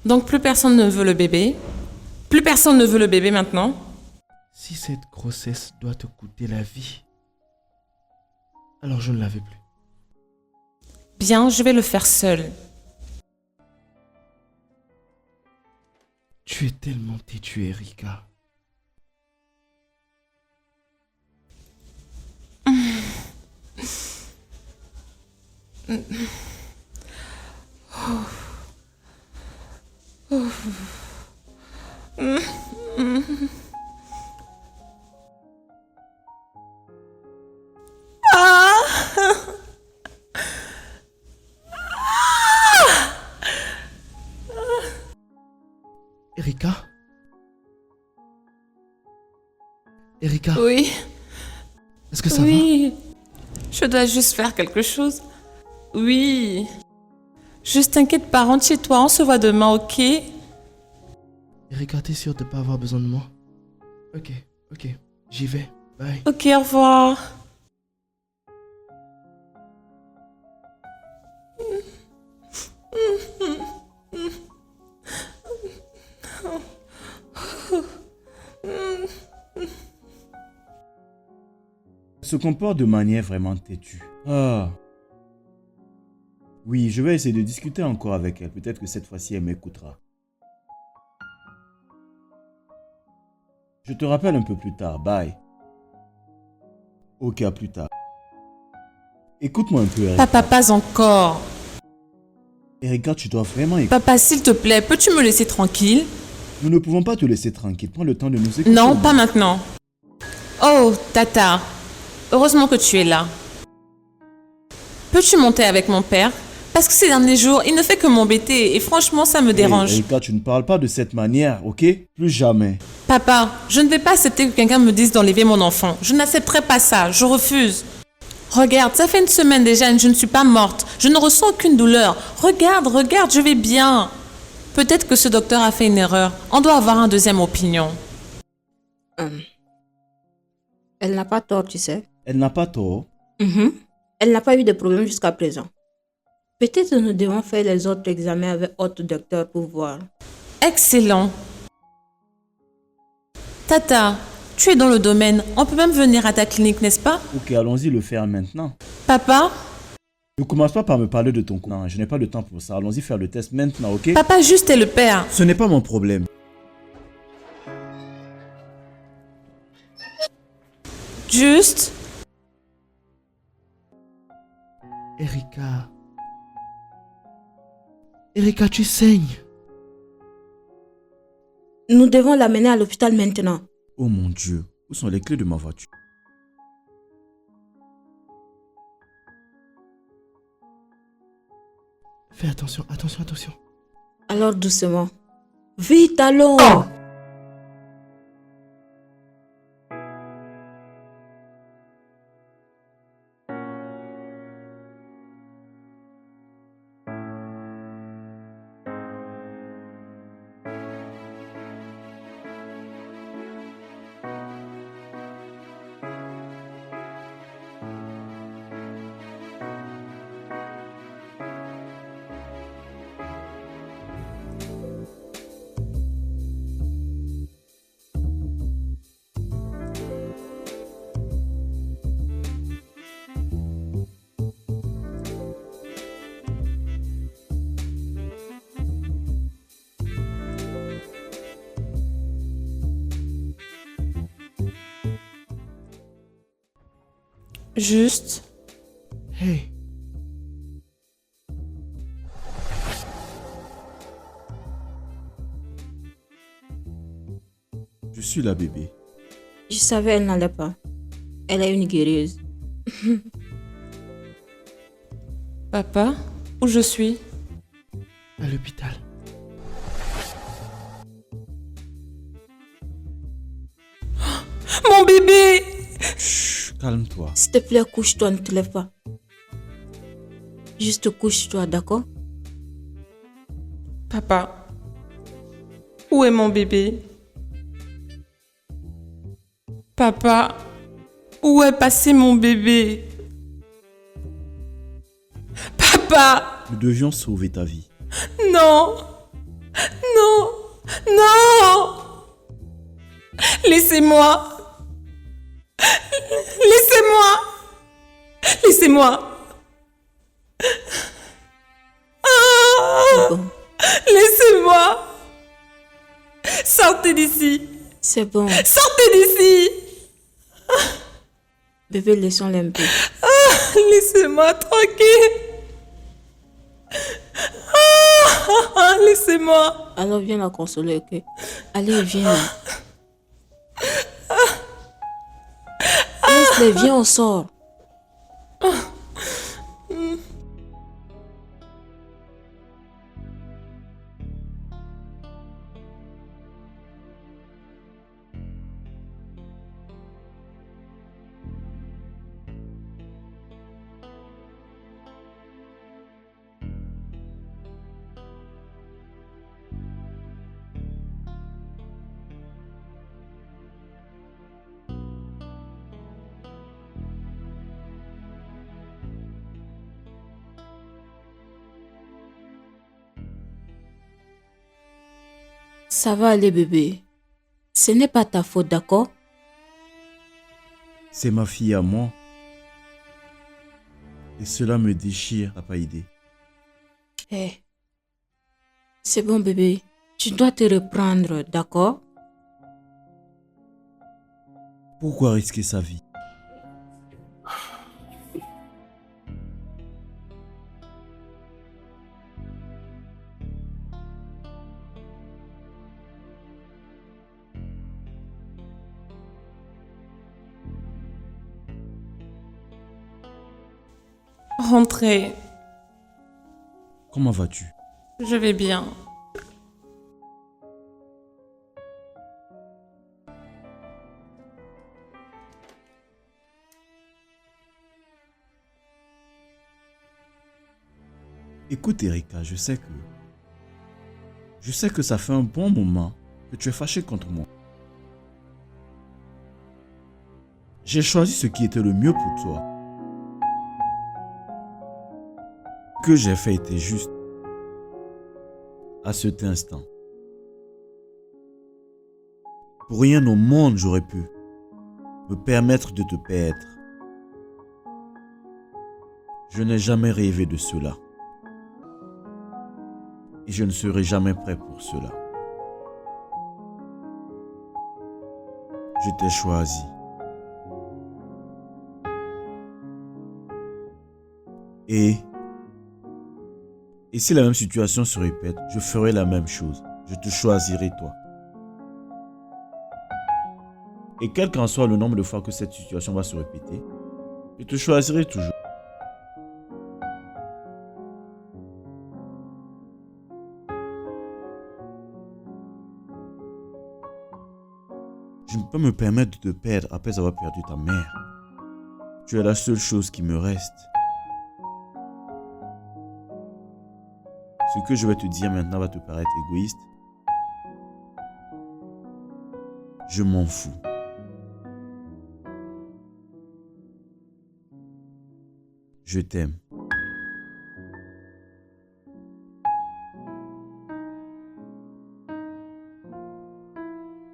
Donc plus personne ne veut le bébé? Plus personne ne veut le bébé maintenant? Si cette grossesse doit te coûter la vie, alors je ne la veux plus. Bien, je vais le faire seule. Tu es tellement têtue, Erika. Erika? Erika, Oui, est-ce que ça va? oui. Je dois juste faire quelque chose. Oui. Juste t'inquiète pas, rentre chez toi, on se voit demain, ok? Erika, t'es sûre de ne pas avoir besoin de moi? Ok, j'y vais. Bye. Ok, au revoir. Se comporte de manière vraiment têtue. Ah. Oui, je vais essayer de discuter encore avec elle. Peut-être que cette fois-ci, elle m'écoutera. Je te rappelle un peu plus tard. Bye. Ok, à plus tard. Écoute-moi un peu, Erika. Papa, pas encore. Erika, tu dois vraiment écouter. Papa, s'il te plaît, peux-tu me laisser tranquille? Nous ne pouvons pas te laisser tranquille. Prends le temps de nous écouter. Non, pas maintenant. Oh, Tata. Heureusement que tu es là. Peux-tu monter avec mon père? Parce que ces derniers jours, il ne fait que m'embêter et franchement, ça me dérange. Hey, Erika, tu ne parles pas de cette manière, ok? Plus jamais. Papa, je ne vais pas accepter que quelqu'un me dise d'enlever mon enfant. Je n'accepterai pas ça, je refuse. Regarde, ça fait une semaine déjà et je ne suis pas morte. Je ne ressens aucune douleur. Regarde, je vais bien. Peut-être que ce docteur a fait une erreur. On doit avoir une deuxième opinion. Elle n'a pas tort, tu sais. Elle n'a pas tort. Mhm. Elle n'a pas eu de problème jusqu'à présent. Peut-être nous devons faire les autres examens avec autre docteur pour voir. Excellent. Tata, tu es dans le domaine. On peut même venir à ta clinique, n'est-ce pas? Ok, allons-y le faire maintenant. Papa? Ne commence pas par me parler de ton cousin. Je n'ai pas le temps pour ça. Allons-y faire le test maintenant, ok? Papa juste est le père. Ce n'est pas mon problème. Juste? Erika. Erika, tu saignes. Nous devons l'amener à l'hôpital maintenant. Oh mon Dieu, où sont les clés de ma voiture? Fais attention, attention, attention. Alors doucement. Vite, allons. Juste? Hey. Je suis la bébé. Je savais elle n'allait pas. Elle est une guéreuse. Papa? Où je suis? À l'hôpital. Mon bébé! Chut, calme-toi. S'il te plaît, couche-toi, ne te lève pas. Juste couche-toi, d'accord? Papa, où est mon bébé? Papa, où est passé mon bébé? Papa, Nous devions sauver ta vie. non, non, non! Laissez-moi! Laissez-moi! Laissez-moi! C'est bon. Laissez-moi! Sortez d'ici! C'est bon. Sortez d'ici! Bébé, laissons-le un peu. Laissez-moi tranquille! Laissez-moi! Alors viens la consoler, ok? Allez, viens. Laisse-les, viens, on sort. Ça va aller, bébé. Ce n'est pas ta faute, d'accord? C'est ma fille à moi. Et cela me déchire, t'as pas idée. Eh. C'est bon, bébé. Tu dois te reprendre, d'accord? Pourquoi risquer sa vie? Rentrez. Comment vas-tu? Je vais bien. Écoute, Erika, je sais que ça fait un bon moment que tu es fâchée contre moi. J'ai choisi ce qui était le mieux pour toi. Ce que j'ai fait était juste. À cet instant. Pour rien au monde, j'aurais pu me permettre de te perdre. Je n'ai jamais rêvé de cela. Et je ne serai jamais prêt pour cela. Je t'ai choisi. Et si la même situation se répète, je ferai la même chose. Je te choisirai toi. Et quel qu'en soit le nombre de fois que cette situation va se répéter, je te choisirai toujours. Je ne peux me permettre de te perdre après avoir perdu ta mère. Tu es la seule chose qui me reste. Ce que je vais te dire maintenant va te paraître égoïste. Je m'en fous. Je t'aime.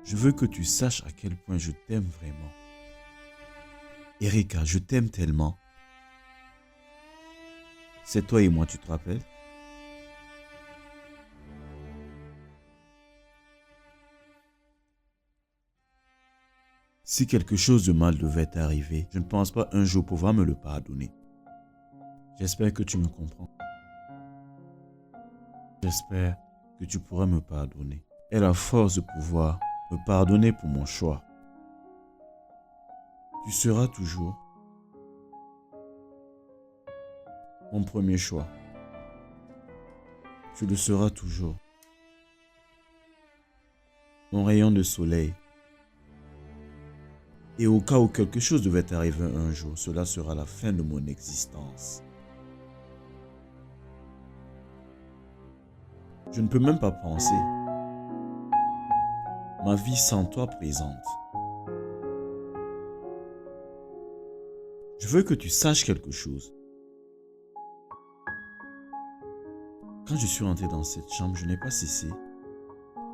Je veux que tu saches à quel point je t'aime vraiment. Erika, je t'aime tellement. C'est toi et moi, tu te rappelles? Si quelque chose de mal devait t'arriver, je ne pense pas un jour pouvoir me le pardonner. J'espère que tu me comprends. J'espère que tu pourras me pardonner. Et la force de pouvoir me pardonner pour mon choix. Tu seras toujours mon premier choix. Tu le seras toujours. Mon rayon de soleil. Et au cas où quelque chose devait arriver un jour, cela sera la fin de mon existence. Je ne peux même pas penser ma vie sans toi présente. Je veux que tu saches quelque chose. Quand je suis rentré dans cette chambre, je n'ai pas cessé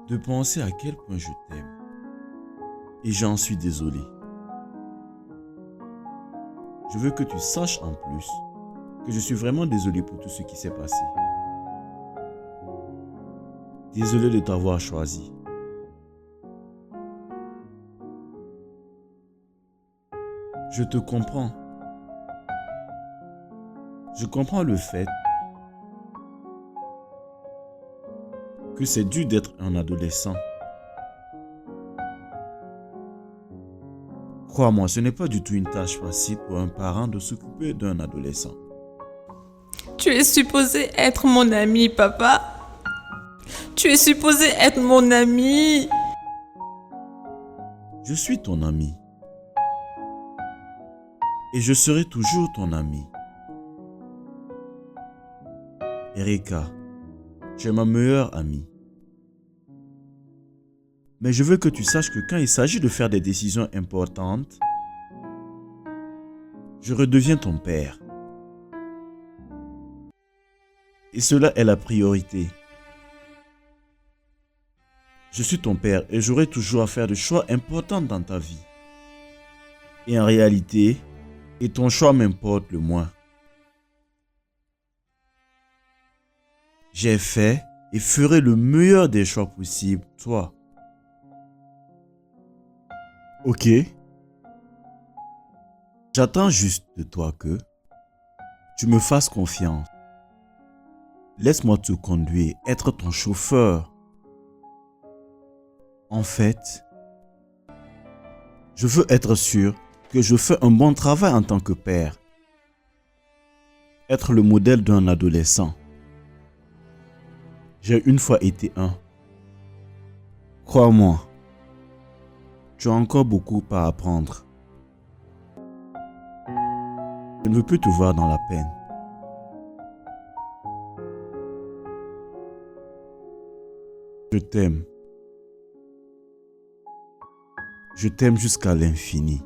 de penser à quel point je t'aime. Et j'en suis désolé. Je veux que tu saches en plus que je suis vraiment désolé pour tout ce qui s'est passé. Désolé de t'avoir choisi. Je te comprends. Je comprends le fait que c'est dur d'être un adolescent. Crois-moi, ce n'est pas du tout une tâche facile pour un parent de s'occuper d'un adolescent. Tu es supposé être mon ami, papa. Tu es supposé être mon ami. Je suis ton ami. Et je serai toujours ton ami. Erika, tu es ma meilleure amie. Mais je veux que tu saches que quand il s'agit de faire des décisions importantes, je redeviens ton père. Et cela est la priorité. Je suis ton père et j'aurai toujours à faire des choix importants dans ta vie. Et en réalité, et ton choix m'importe le moins. J'ai fait et ferai le meilleur des choix possibles, toi. Ok? J'attends juste de toi que tu me fasses confiance. Laisse-moi te conduire, être ton chauffeur. En fait, je veux être sûr que je fais un bon travail en tant que père. Être le modèle d'un adolescent. J'ai une fois été un. Crois-moi, tu as encore beaucoup à apprendre. Je ne veux plus te voir dans la peine. Je t'aime. Je t'aime jusqu'à l'infini.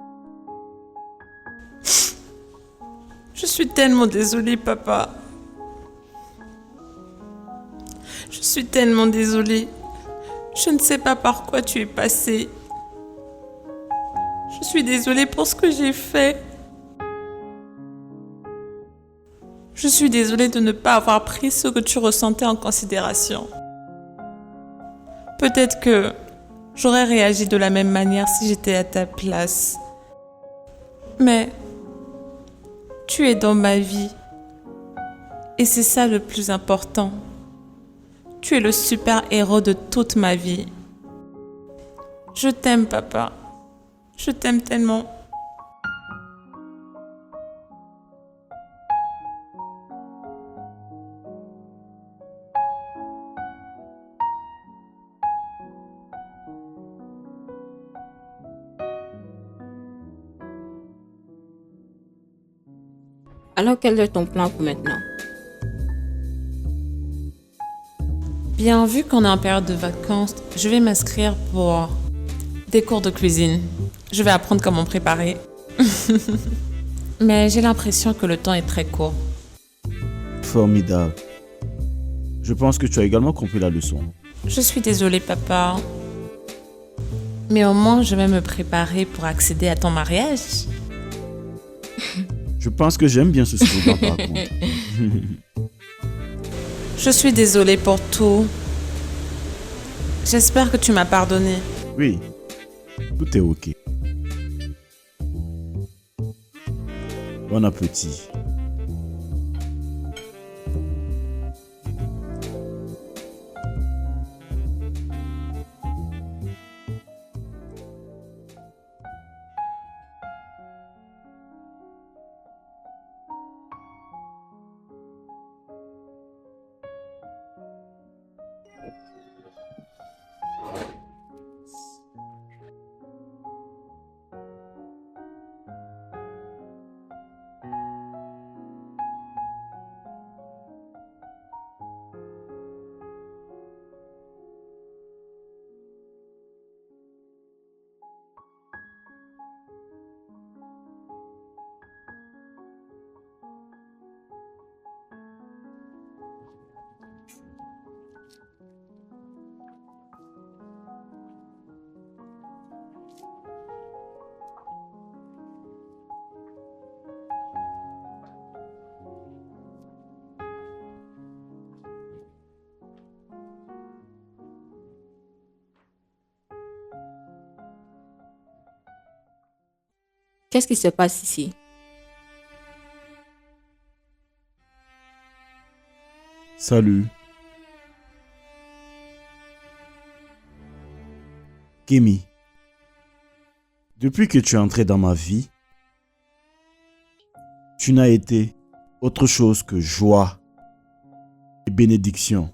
suis tellement désolée, papa. Je suis tellement désolée. Je ne sais pas par quoi tu es passé. Je suis désolée pour ce que j'ai fait. Je suis désolée de ne pas avoir pris ce que tu ressentais en considération. Peut-être que j'aurais réagi de la même manière si j'étais à ta place. Mais tu es dans ma vie. Et c'est ça le plus important. Tu es le super-héros de toute ma vie. Je t'aime, papa. Je t'aime tellement. Alors, quel est ton plan pour maintenant? Bien, vu qu'on est en période de vacances, je vais m'inscrire pour des cours de cuisine. Je vais apprendre comment préparer. Mais j'ai l'impression que le temps est très court. Formidable. Je pense que tu as également compris la leçon. Je suis désolée, papa. Mais au moins, je vais me préparer pour accéder à ton mariage. Je pense que j'aime bien ce slogan par contre. Je suis désolée pour tout. J'espère que tu m'as pardonné. Oui, tout est ok. Bon appétit. Qu'est-ce qui se passe ici? Salut. Kémy, depuis que tu es entré dans ma vie, tu n'as été autre chose que joie et bénédiction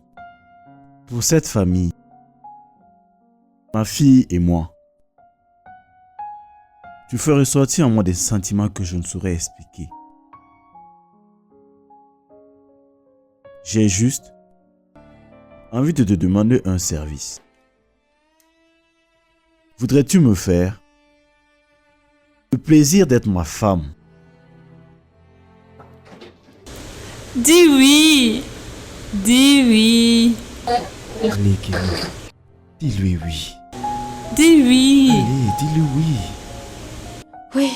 pour cette famille, ma fille et moi. Tu fais ressortir en moi des sentiments que je ne saurais expliquer. J'ai juste envie de te demander un service. Voudrais-tu me faire le plaisir d'être ma femme? Dis oui. Dis oui. Allez, Kémy. Dis-lui oui. Dis oui. Allez, dis-lui oui. Oui.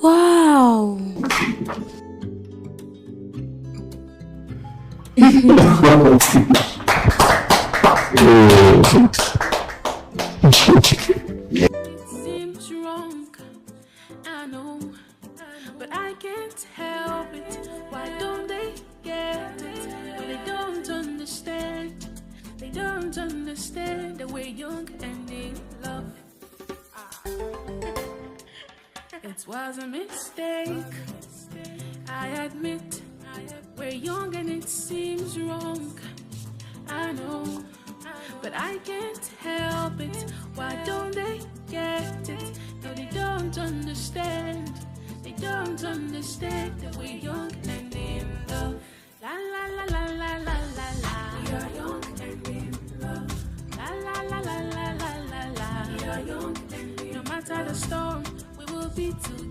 Waouh! It seems wrong, I know, but I can't help it. Why don't they get it? But they don't understand. They don't understand that we're young and in love. It was a mistake, I admit. We're young and it seems wrong, I know, but I can't help it. Why don't they get it? No, they don't understand. They don't understand that we're young and in love. La la la la la la la la. We are young and in love. La la la la la la la la. We are young and in love. No matter the storm, we will be together.